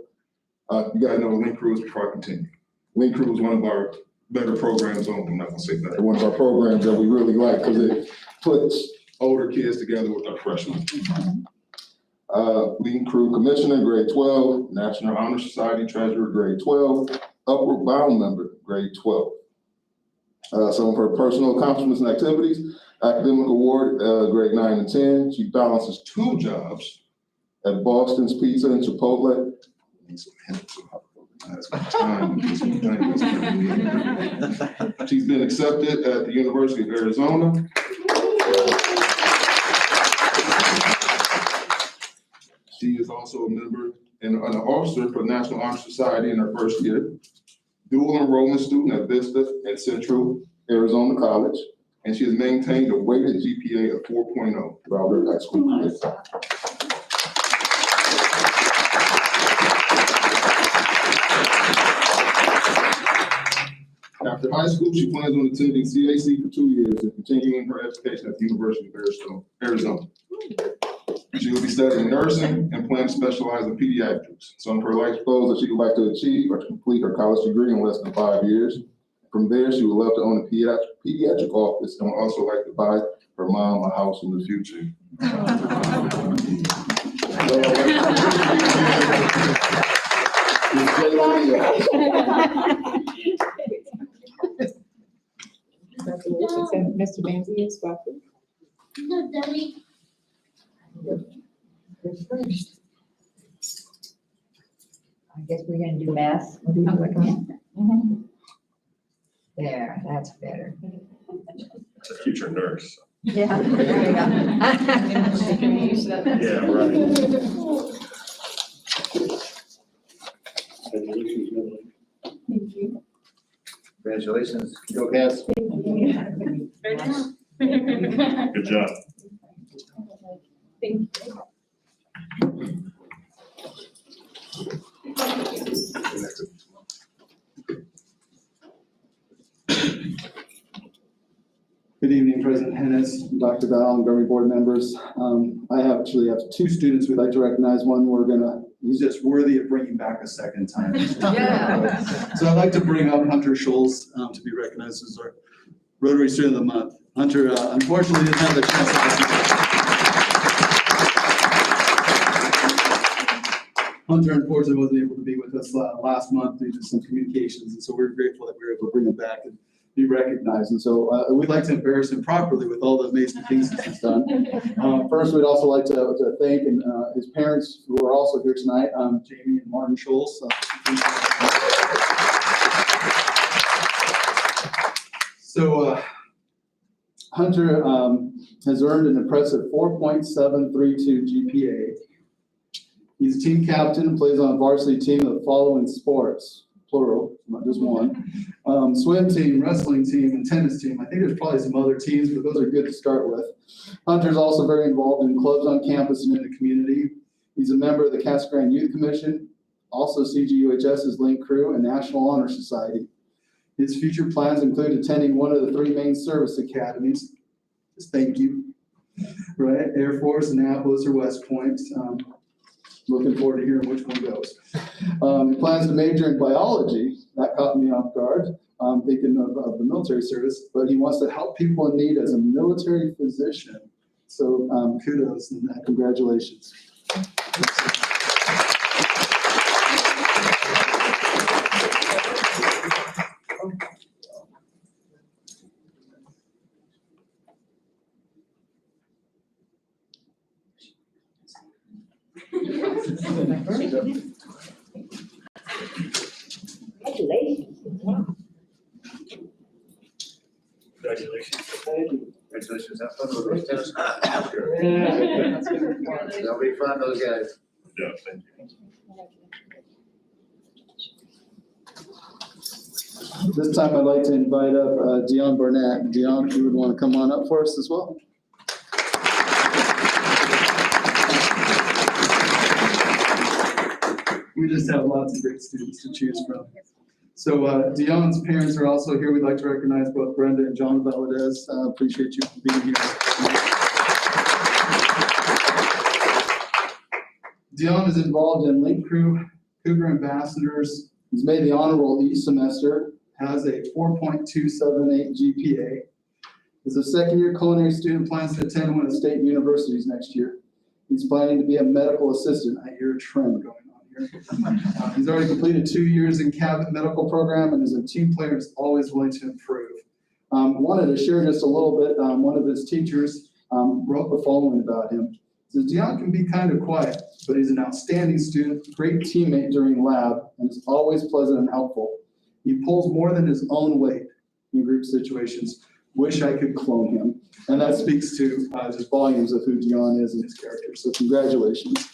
You gotta know Link Crew is before I continue. Link Crew is one of our better programs on, I'm not gonna say better, one of our programs that we really like because it puts older kids together with our freshmen. Link Crew Commissioner, grade 12, National Honor Society Treasurer, grade 12, Upward Bound member, grade 12. Some of her personal accomplishments and activities, academic award, grade 9 and 10. She balances 2 jobs at Boston's Pizza and Chipotle. I need some help to help organize my time with this thing. She's been accepted at the University of Arizona. She is also a member and an officer for the National Honor Society in her first year. Dual enrollment student at Vista and Central Arizona College, and she has maintained a weighted GPA of 4.0 throughout her high school career. After high school, she plans on attending CAC for 2 years and continuing her education at the University of Arizona. She will be studying nursing and plans to specialize in pediatrics. Some of her life goals that she would like to achieve are to complete her college degree in less than 5 years. From there, she would love to own a pediatric office and would also like to buy her mom a house in the future. Congratulations, and Mr. Banzi is welcome. I guess we're gonna do math. What do you recommend? There, that's better. It's a future nurse. Yeah, there you go. Yeah, right. Congratulations, Emily. Thank you. Congratulations, go Cats. Good job. Thank you. Good evening, President Hennis, Dr. Val, and governing board members. I actually have 2 students we'd like to recognize. One he's just worthy of bringing back a second time. Yeah. So I'd like to bring up Hunter Scholes to be recognized as our Rotary Student of the Month. Hunter unfortunately didn't have the chance Hunter unfortunately wasn't able to be with us last month due to some communications, and so we're grateful that we were able to bring him back and be recognized. And so we'd like to embarrass him properly with all the amazing things he's done. First, we'd also like to thank his parents who are also here tonight, Jamie and Martin Scholes. So Hunter has earned an impressive 4.732 GPA. He's a team captain and plays on a varsity team of the following sports, plural, not just one. Swim team, wrestling team, and tennis team. I think there's probably some other teams, but those are good to start with. Hunter's also very involved in clubs on campus and in the community. He's a member of the Casa Grande Youth Commission, also CGUHS's Link Crew, and National Honor Society. His future plans include attending one of the 3 main service academies. Just thank you. Right, Air Force, Annapolis, or West Point. Looking forward to hearing which one goes. He plans to major in biology. That caught me off guard, thinking of the military service, but he wants to help people in need as a military physician. So kudos and congratulations. Congratulations. Congratulations. Congratulations, have fun with those tennis. They'll be fun, those guys. Yeah, thank you. This time I'd like to invite up Dion Burnett. Dion, if you would want to come on up for us as well. We just have lots of great students to choose from. So Dion's parents are also here. We'd like to recognize both Brenda and John Valadez. Appreciate you being here. Dion is involved in Link Crew, Cougar Ambassadors. He's made the honor roll each semester, has a 4.278 GPA. Is a second-year culinary student, plans to attend one of the state universities next year. He's planning to be a medical assistant. I hear a trend going on here. He's already completed 2 years in cabinet medical program and is a team player and is always willing to improve. Wanted to share just a little bit. One of his teachers wrote the following about him. So Dion can be kind of quiet, but he's an outstanding student, great teammate during lab, and is always pleasant and helpful. He pulls more than his own weight in group situations. Wish I could clone him. And that speaks to just volumes of who Dion is and his character. So congratulations.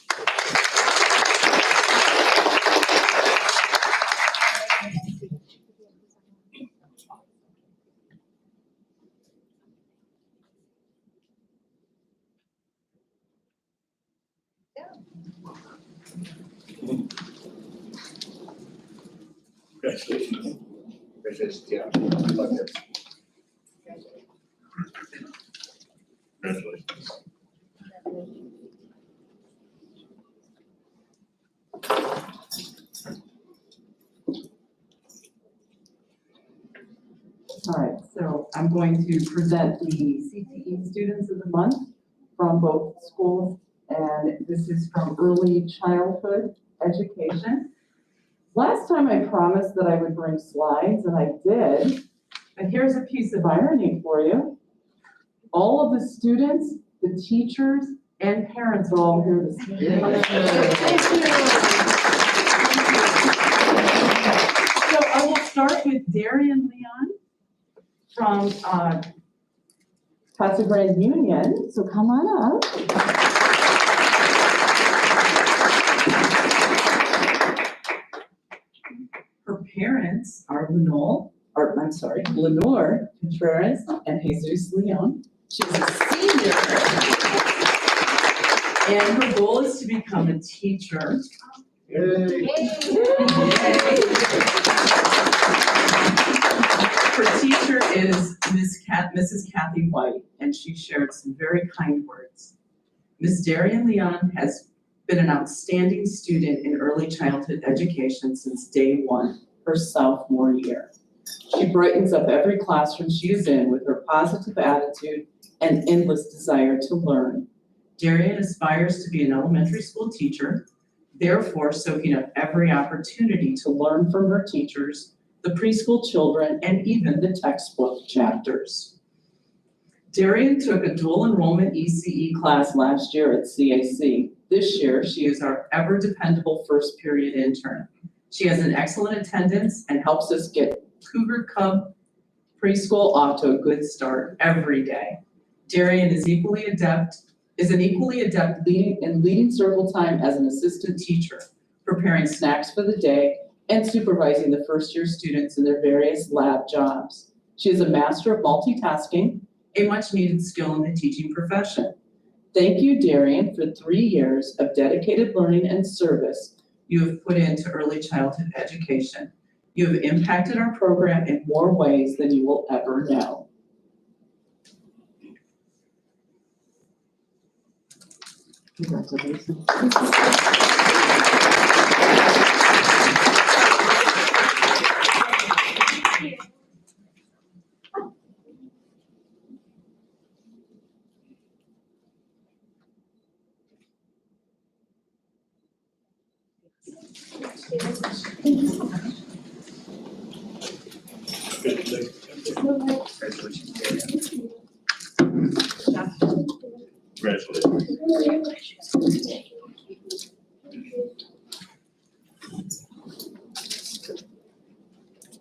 Congratulations. Congratulations, yeah. Good luck, guys. Congratulations. All right, so I'm going to present the CTE Students of the Month from both schools, and this is from early childhood education. Last time I promised that I would bring slides, and I did, but here's a piece of irony for you. All of the students, the teachers, and parents are all here this evening. Thank you. So I will start with Darian Leon from Casa Grande Union, so come on up. Her parents are Lenore Contreras and Jesus Leon. She's a senior, and her goal is to become a teacher. Yay. Her teacher is Mrs. Kathy White, and she shared some very kind words. Ms. Darian Leon has been an outstanding student in early childhood education since day one, her sophomore year. She brightens up every classroom she is in with her positive attitude and endless desire to learn. Darian aspires to be an elementary school teacher, therefore soaking up every opportunity to learn from her teachers, the preschool children, and even the textbook chapters. Darian took a dual enrollment ECE class last year at CAC. This year, she is our ever dependable first period intern. She has an excellent attendance and helps us get Cougar Cub preschool off to a good start every day. Darian is an equally adept leading circle time as an assistant teacher, preparing snacks for the day, and supervising the first-year students in their various lab jobs. She is a master of multitasking, a much-needed skill in the teaching profession. Thank you, Darian, for 3 years of dedicated learning and service you have put into early childhood education. You have impacted our program in more ways than you will ever know. Congratulations.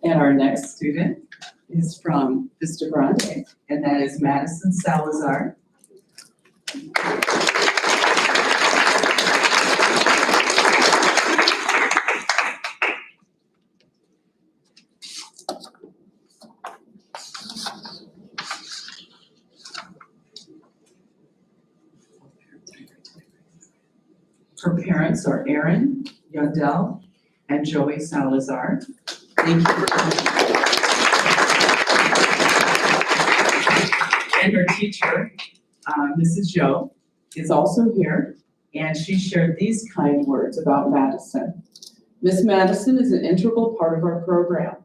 And our next student is from Vista Grande, and that is Madison Salazar. Her parents are Aaron Yondell and Joey Salazar. Thank you for coming. And her teacher, Mrs. Joe, is also here, and she shared these kind words about Madison. Miss Madison is an integral part of our program.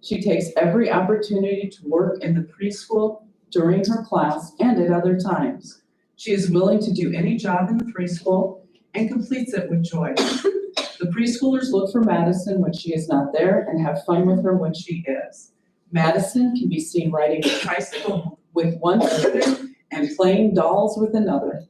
She takes every opportunity to work in the preschool during her class and at other times. She is willing to do any job in the preschool and completes it with joy. The preschoolers look for Madison when she is not there and have fun with her when she is. Madison can be seen riding a tricycle with one student and playing dolls with another.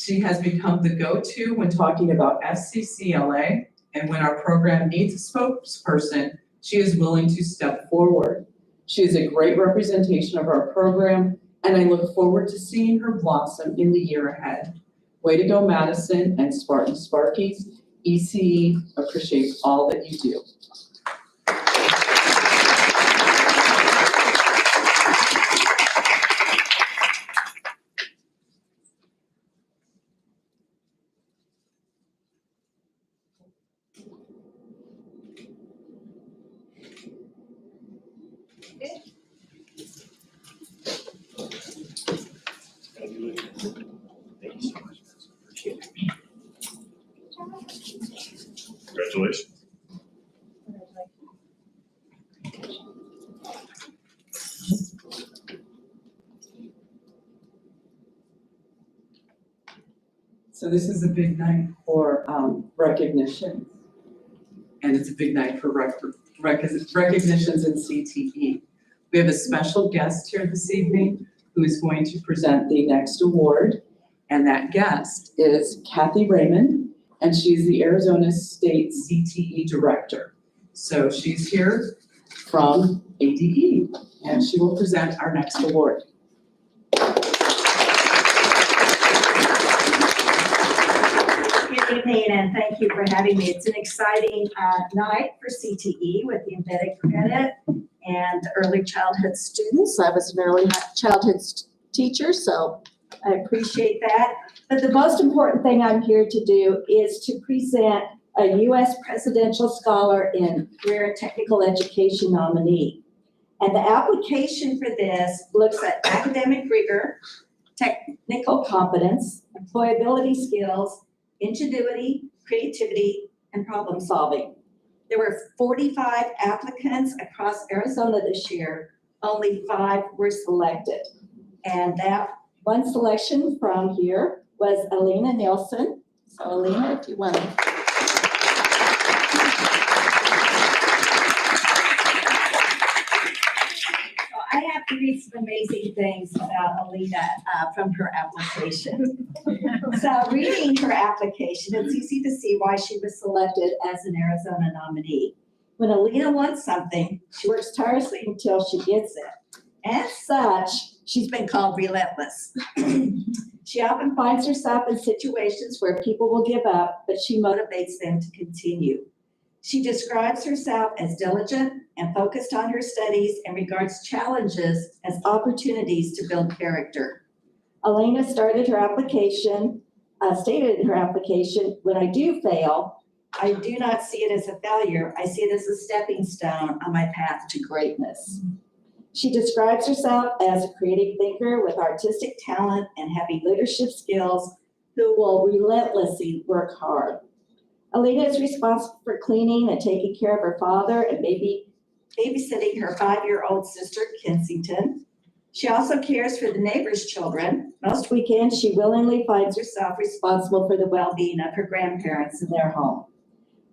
She has become the go-to when talking about SCCLA, and when our program needs a spokesperson, she is willing to step forward. She is a great representation of our program, and I look forward to seeing her blossom in the year ahead. Way to go, Madison and Spartan Sparkies. ECE appreciates all that you do. Congratulations. So this is a big night for recognition. And it's a big night for recognitions in CTE. We have a special guest here this evening who is going to present the next award. And that guest is Kathy Raymond, and she's the Arizona State CTE Director. So she's here from ADE, and she will present our next award. Good evening, and thank you for having me. It's an exciting night for CTE with the embedded credit and early childhood students. I was an early childhood teacher, so I appreciate that. But the most important thing I'm here to do is to present a U.S. Presidential Scholar in Career and Technical Education nominee. And the application for this looks at academic rigor, technical competence, employability skills, ingenuity, creativity, and problem solving. There were 45 applicants across Arizona this year. Only 5 were selected. And that one selection from here was Alina Nielsen. So Alina, if you want to. I have to read some amazing things about Alina from her application. So reading her application, it's easy to see why she was selected as an Arizona nominee. When Alina wants something, she works tirelessly until she gets it. As such, she's been called relentless. She often finds herself in situations where people will give up, but she motivates them to continue. She describes herself as diligent and focused on her studies and regards challenges as opportunities to build character. Alina stated in her application, when I do fail, I do not see it as a failure. I see it as a stepping stone on my path to greatness. She describes herself as a creative thinker with artistic talent and having leadership skills who will relentlessly work hard. Alina is responsible for cleaning and taking care of her father and babysitting her 5-year-old sister, Kensington. She also cares for the neighbors' children. Most weekends, she willingly finds herself responsible for the well-being of her grandparents in their home.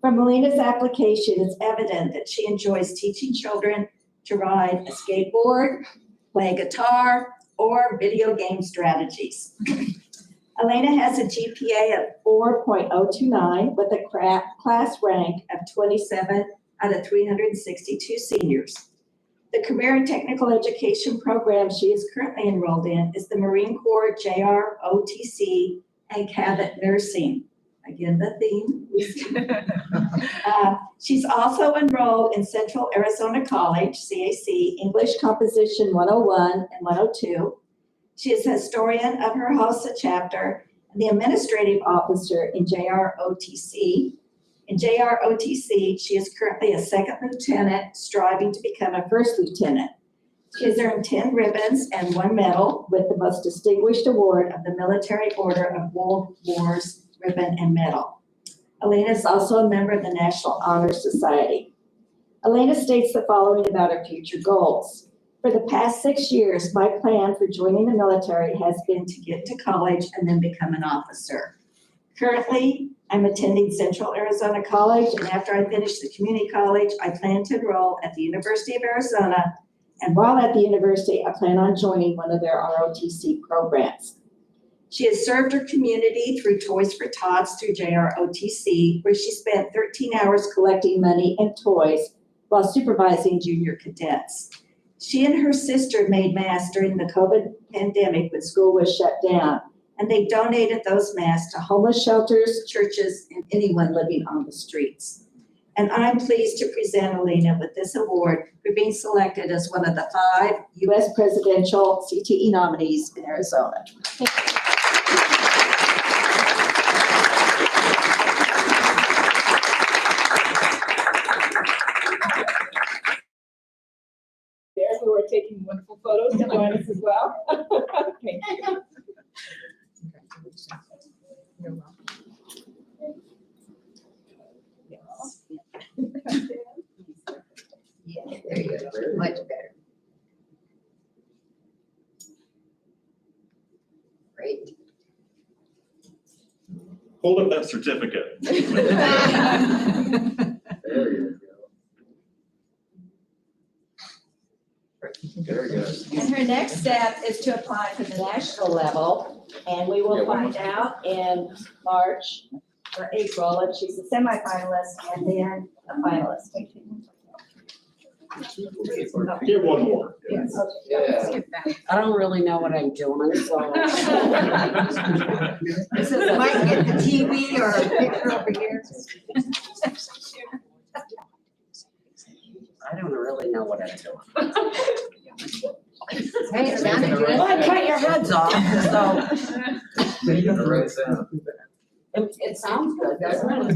From Alina's application, it's evident that she enjoys teaching children to ride a skateboard, play guitar, or video game strategies. Alina has a GPA of 4.029 with a class rank of 27 out of 362 seniors. The Career and Technical Education program she is currently enrolled in is the Marine Corps JROTC and Cabot Nursing. Again, the theme. She's also enrolled in Central Arizona College, CAC, English Composition 101 and 102. She is a historian of her HOSA chapter and the administrative officer in JROTC. In JROTC, she is currently a second lieutenant, striving to become a first lieutenant. She has earned 10 ribbons and 1 medal with the most distinguished award of the Military Order of World Wars ribbon and medal. Alina is also a member of the National Honor Society. Alina states the following about her future goals. For the past 6 years, my plan for joining the military has been to get to college and then become an officer. Currently, I'm attending Central Arizona College, and after I finish the community college, I plan to enroll at the University of Arizona, and while at the university, I plan on joining one of their ROTC programs. She has served her community through Toys for Tots through JROTC, where she spent 13 hours collecting money and toys while supervising junior cadets. She and her sister made masks during the COVID pandemic when school was shut down, and they donated those masks to homeless shelters, churches, and anyone living on the streets. And I'm pleased to present Alina with this award for being selected as one of the 5 U.S. presidential CTE nominees in Arizona. There, who are taking wonderful photos to join us as well. Thank you. You're welcome. Yeah, there you go. Much better. Great. Hold up that certificate. There you go. Very good. And her next step is to apply for the national level, and we will find out in March or April if she's a semifinalist and then a finalist. Get one more. Yes. Yeah. Skip that. I don't really know what I'm doing, so. This is might get the TV or a picture over here. I don't really know what I'm doing. Hey, it sounded good. Well, I cut your heads off, so Taking the right sound. it sounds good, doesn't it?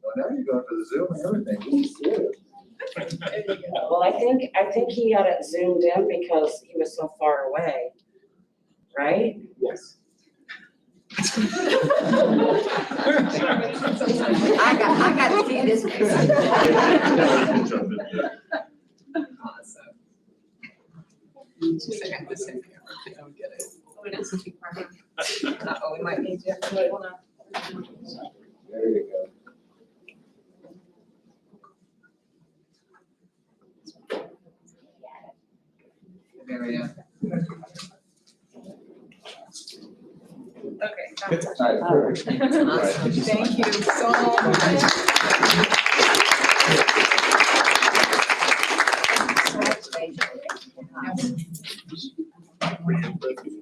Well, now you're going for the Zoom and everything. Well, I think he had it zoomed in because he was so far away, right? Yes. I got to see this. We might need to. There you go. There we go. Okay. All right, perfect. Awesome. Thank you so much. Congratulations.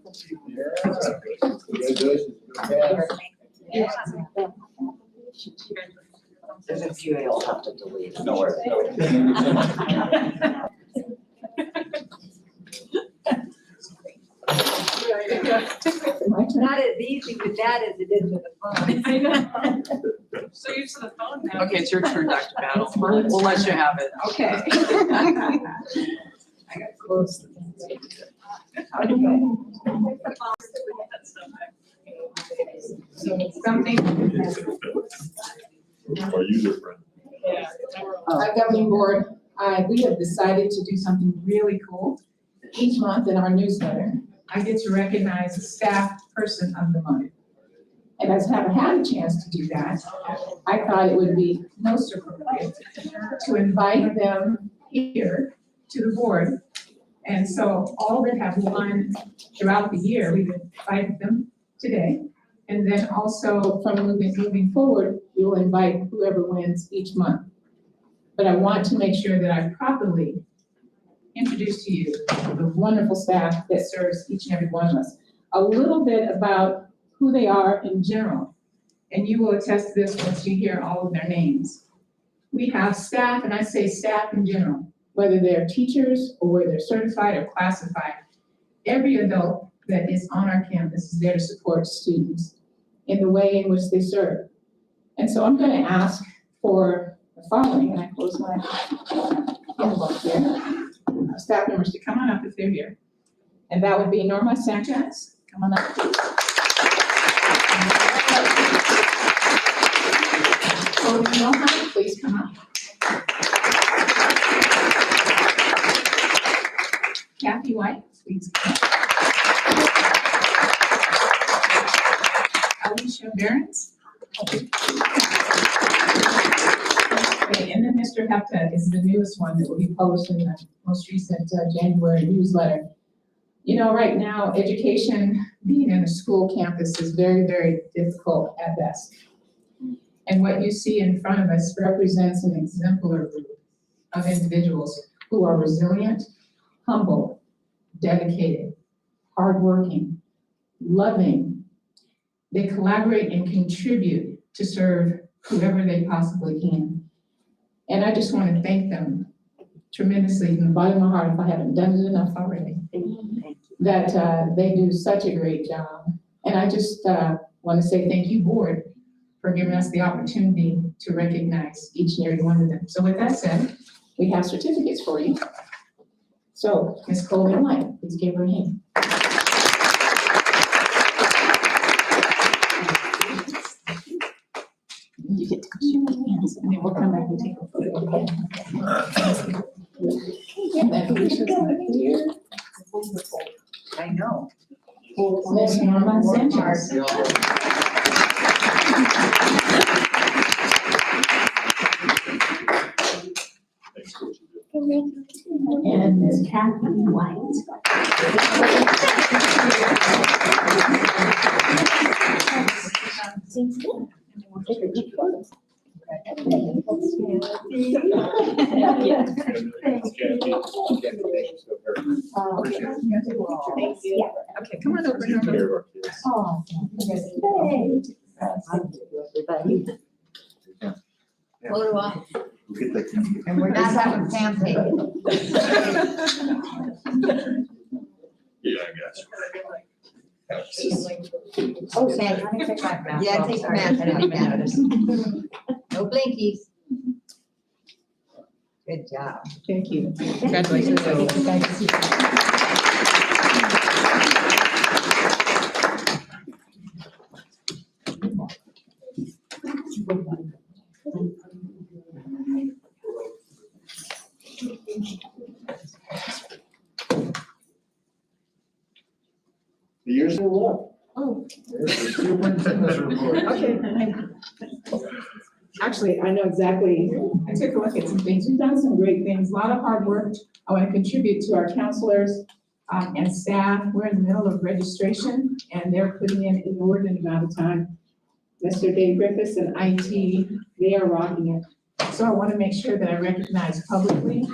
Yeah. There's a few I'll have to delete. No worries. Not as easy with that as it is with the phone. I know. So used to the phone now. Okay, it's your turn, Dr. Battle. We'll let you have it. Okay. I got close. So something. Our user friend. Governing board, we have decided to do something really cool. Each month in our newsletter, I get to recognize a staff person of the month. And as I haven't had a chance to do that, I thought it would be most appropriate to invite them here to the board. And so all that have won throughout the year, we've invited them today. And then also from moving forward, we will invite whoever wins each month. But I want to make sure that I properly introduce to you the wonderful staff that serves each and every one of us. A little bit about who they are in general, and you will attest to this once you hear all of their names. We have staff, and I say staff in general, whether they're teachers or whether they're certified or classified. Every adult that is on our campus is there to support students in the way in which they serve. And so I'm going to ask for the following, and I close my envelope here. Staff members to come on up if they're here. And that would be Norma Sanchez. Come on up, please. Cody Milham, please come up. Kathy White, please come up. Alicia Behrens. Okay, and then Mr. Hepta is the newest one that will be published in the most recent January newsletter. You know, right now, education, being in a school campus is very, very difficult at best. And what you see in front of us represents an exemplar group of individuals who are resilient, humble, dedicated, hardworking, loving. They collaborate and contribute to serve whoever they possibly can. And I just want to thank them tremendously from the bottom of my heart, if I haven't done it enough already, that they do such a great job. And I just want to say thank you, board, for giving us the opportunity to recognize each and every one of them. So with that said, we have certificates for you. So Ms. Coleman White, please give her a hand. You get to share your hands, and then we'll come back and take a photo. Yeah, that Alicia's not here. I know. Miss Norma Sanchez. And Miss Catherine White. Okay, come on over here. Oh, So do I. Get that camera. And we're not having pancake. Yeah, I guess. Oh, Sam, let me take my mask. Yeah, off. take your Sorry, mask I didn't even off. notice. No blinkies. Good job. Thank you. Congratulations. The year's still up. Oh. There's the superintendent's report. Okay. Actually, I know exactly, I took a look at some things. We've done some great things, a lot of hard work. I want to contribute to our counselors and staff. We're in the middle of registration and they're putting in an inordinate amount of time. Mr. Dave Griffiths and IT, they are rocking it. So I want to make sure that I recognize publicly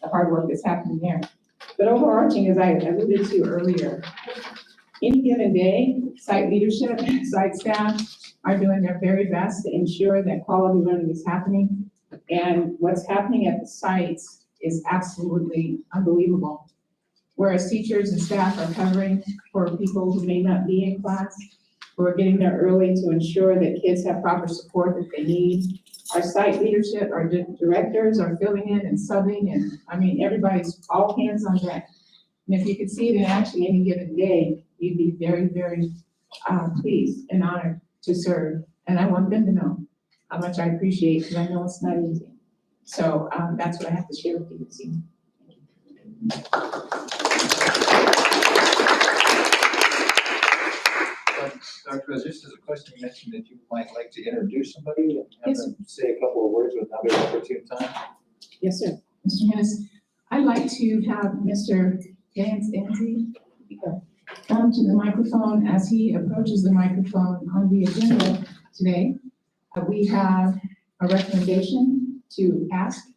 the hard work that's happening there. But overarching, as I alluded to earlier, any given day, site leadership, site staff are doing their very best to ensure that quality learning is happening. And what's happening at the sites is absolutely unbelievable. Whereas teachers and staff are covering for people who may not be in class, who are getting there early to ensure that kids have proper support that they need. Our site leadership, our directors are filling in and subbing, and I mean, everybody's all hands on deck. And if you could see it in action any given day, you'd be very, very pleased and honored to serve. And I want them to know how much I appreciate, because I know it's not easy. So that's what I have to share with you this evening. Dr. Rose, just as a question, you mentioned that you might like to introduce somebody and have Yes. them say a couple of words with another opportune time. Yes, sir. Mr. Hennis, I'd like to have Mr. Vance Danzy come to the microphone. As he approaches the microphone on the agenda today, we have a recommendation to ask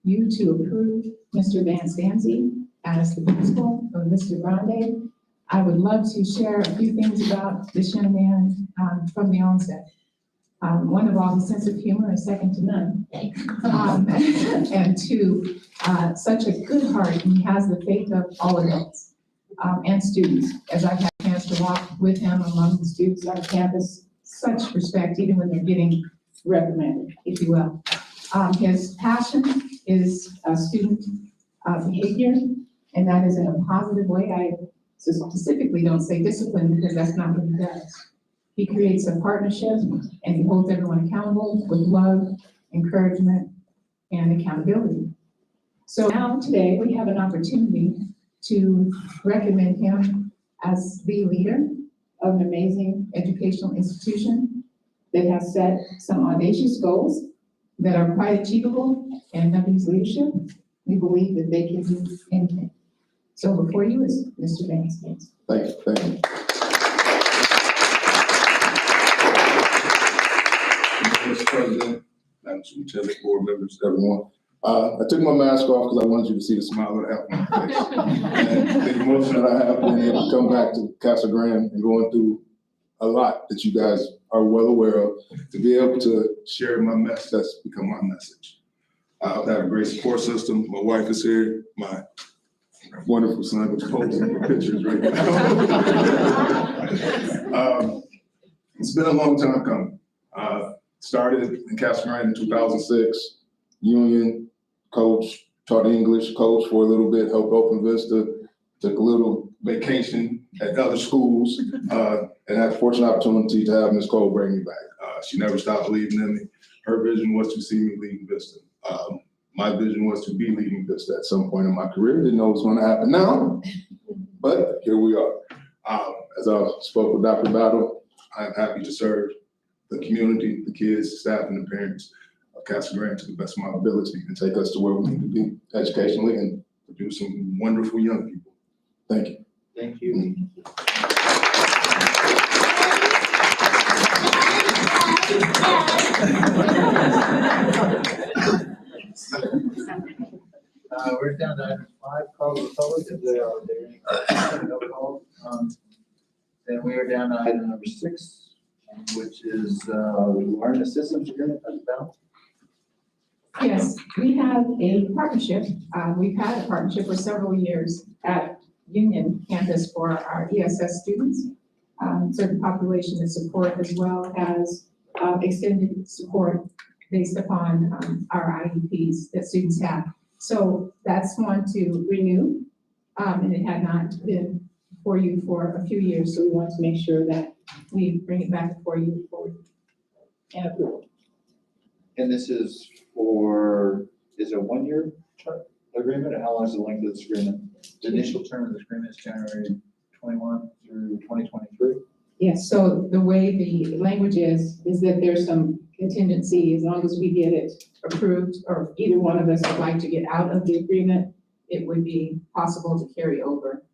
you to approve Mr. Vance Danzy as the principal of Mr. Grande. I would love to share a few things about this young man from the onset. One of all, his sense of humor is second to none. And two, such a good heart, and he has the faith of all adults and students. As I've had a chance to walk with him among the students on campus, such respect, even when they're getting reprimanded, if you will. His passion is student behavior, and that is in a positive way. I specifically don't say discipline because that's not what he does. He creates a partnership and he holds everyone accountable with love, encouragement, and accountability. So now today we have an opportunity to recommend him as the leader of an amazing educational institution that has set some audacious goals that are quite achievable, and under his leadership, we believe that they can do anything. So before you is Mr. Van Spence. Thank you, thank you. Mr. President, Madam Superintendent, board members, everyone. I took my mask off because I wanted you to see the smile that I have on my face. And the emotion that I have being able to come back to Casa Grande and going through a lot that you guys are well aware of, to be able to share my message, that's become my message. I've had a great support system. My wife is here, my wonderful son, which posting for pictures right now. It's been a long time coming. Started in Casa Grande in 2006, union, coach, taught English, coach for a little bit, helped open Vista, took a little vacation at other schools, and had a fortunate opportunity to have Ms. Cole bring me back. She never stopped believing in me. Her vision was to see me leading Vista. My vision was to be leading Vista at some point in my career. Didn't know it was going to happen now, but here we are. As I spoke with Dr. Battle, I am happy to serve the community, the kids, the staff, and the parents of Casa Grande to the best of my ability and take us to where we need to be educationally and produce some wonderful young people. Thank you. Thank you. We're down to item 5, call to the public. If there are any questions, no call. Then we are down to item number 6, which is learning systems agreement. Dr. Bell? Yes, we have a partnership. We've had a partnership for several years at Union Campus for our ESS students. Certain population of support as well as extended support based upon our IEPs that students have. So that's one to renew, and it had not been for you for a few years, so we want to make sure that we bring it back for you for and approval. And this is for, is it a 1-year term agreement, or how long is the length of this agreement? The initial term of the agreement is January 21 through 2023? Yes, so the way the language is that there's some contingency, as long as we get it approved, or either one of us would like to get out of the agreement, it would be possible to carry over.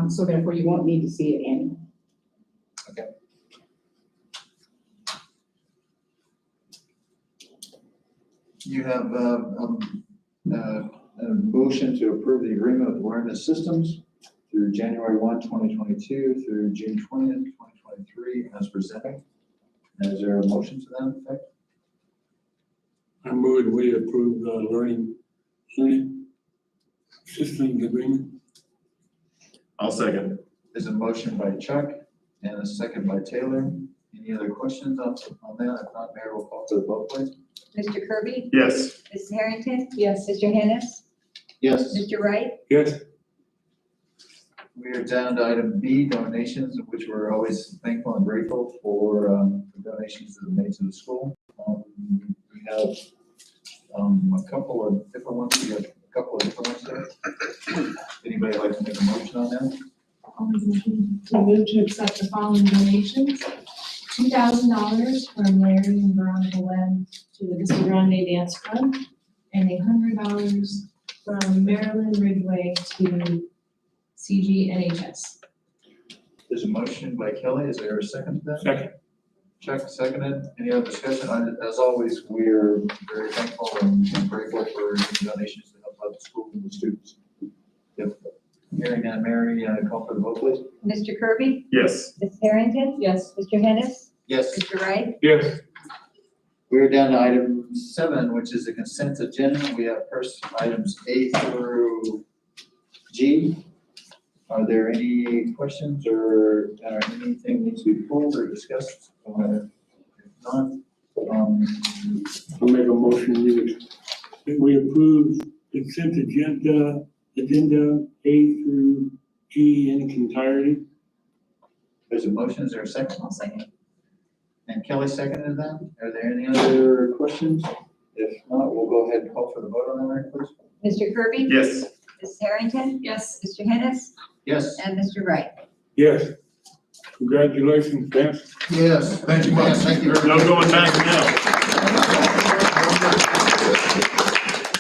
So therefore, you won't need to see it annually. Okay. You have a motion to approve the agreement with Awareness Systems through January 1, 2022 through June 20th, 2023 as presented. Is there a motion to that effect? I move we approve the learning systems agreement. I'll second. There's a motion by Chuck and a second by Taylor. Any other questions on that? If not, Mayor will call for the vote, please. Mr. Kirby? Yes. Mrs. Harrington? Yes. Mr. Hennis? Yes. Mr. Wright? Yes. We are down to item B, donations, of which we're always thankful and grateful for the donations that are made to the school. We have a couple of different ones. We have a couple of different ones there. Anybody like to make a motion on that? I'll make a motion to move to accept the following donations. $2,000 from Larry and Veronica Webb to the Vista Grande Dance Club, and $100 from Marilyn Ridgway to CGNHS. There's a motion by Kelly. Is there a second to that? Second. Chuck seconded. Any other discussion? As always, we're very thankful and grateful for the donations to help out the school and the students. Yep. Hearing that, Mary, call for the vote, please. Mr. Kirby? Yes. Mrs. Harrington? Yes. Mr. Hennis? Yes. Mr. Wright? Yes. We're down to item 7, which is the consent agenda. We have first items A through G. Are there any questions or anything needs to be pulled or discussed? If not, I'll make a motion that we approve consent agenda A through G in its entirety. there's a motion. Is there a second? I'll second. And Kelly seconded that. Are there any other questions? If not, we'll go ahead and call for the vote on that, Mary, please. Mr. Kirby? Yes. Mrs. Harrington? Yes. Mr. Hennis? Yes. And Mr. Wright? Yes. Congratulations, Vance. Yes, thank you much. Thank you. There's no going back now.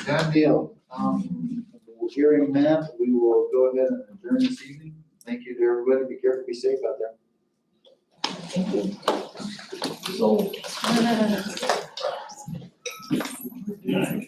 Done deal. Hearing that, we will go ahead and adjourn this evening. Thank you to everybody. Be careful, be safe out there. So. Yeah.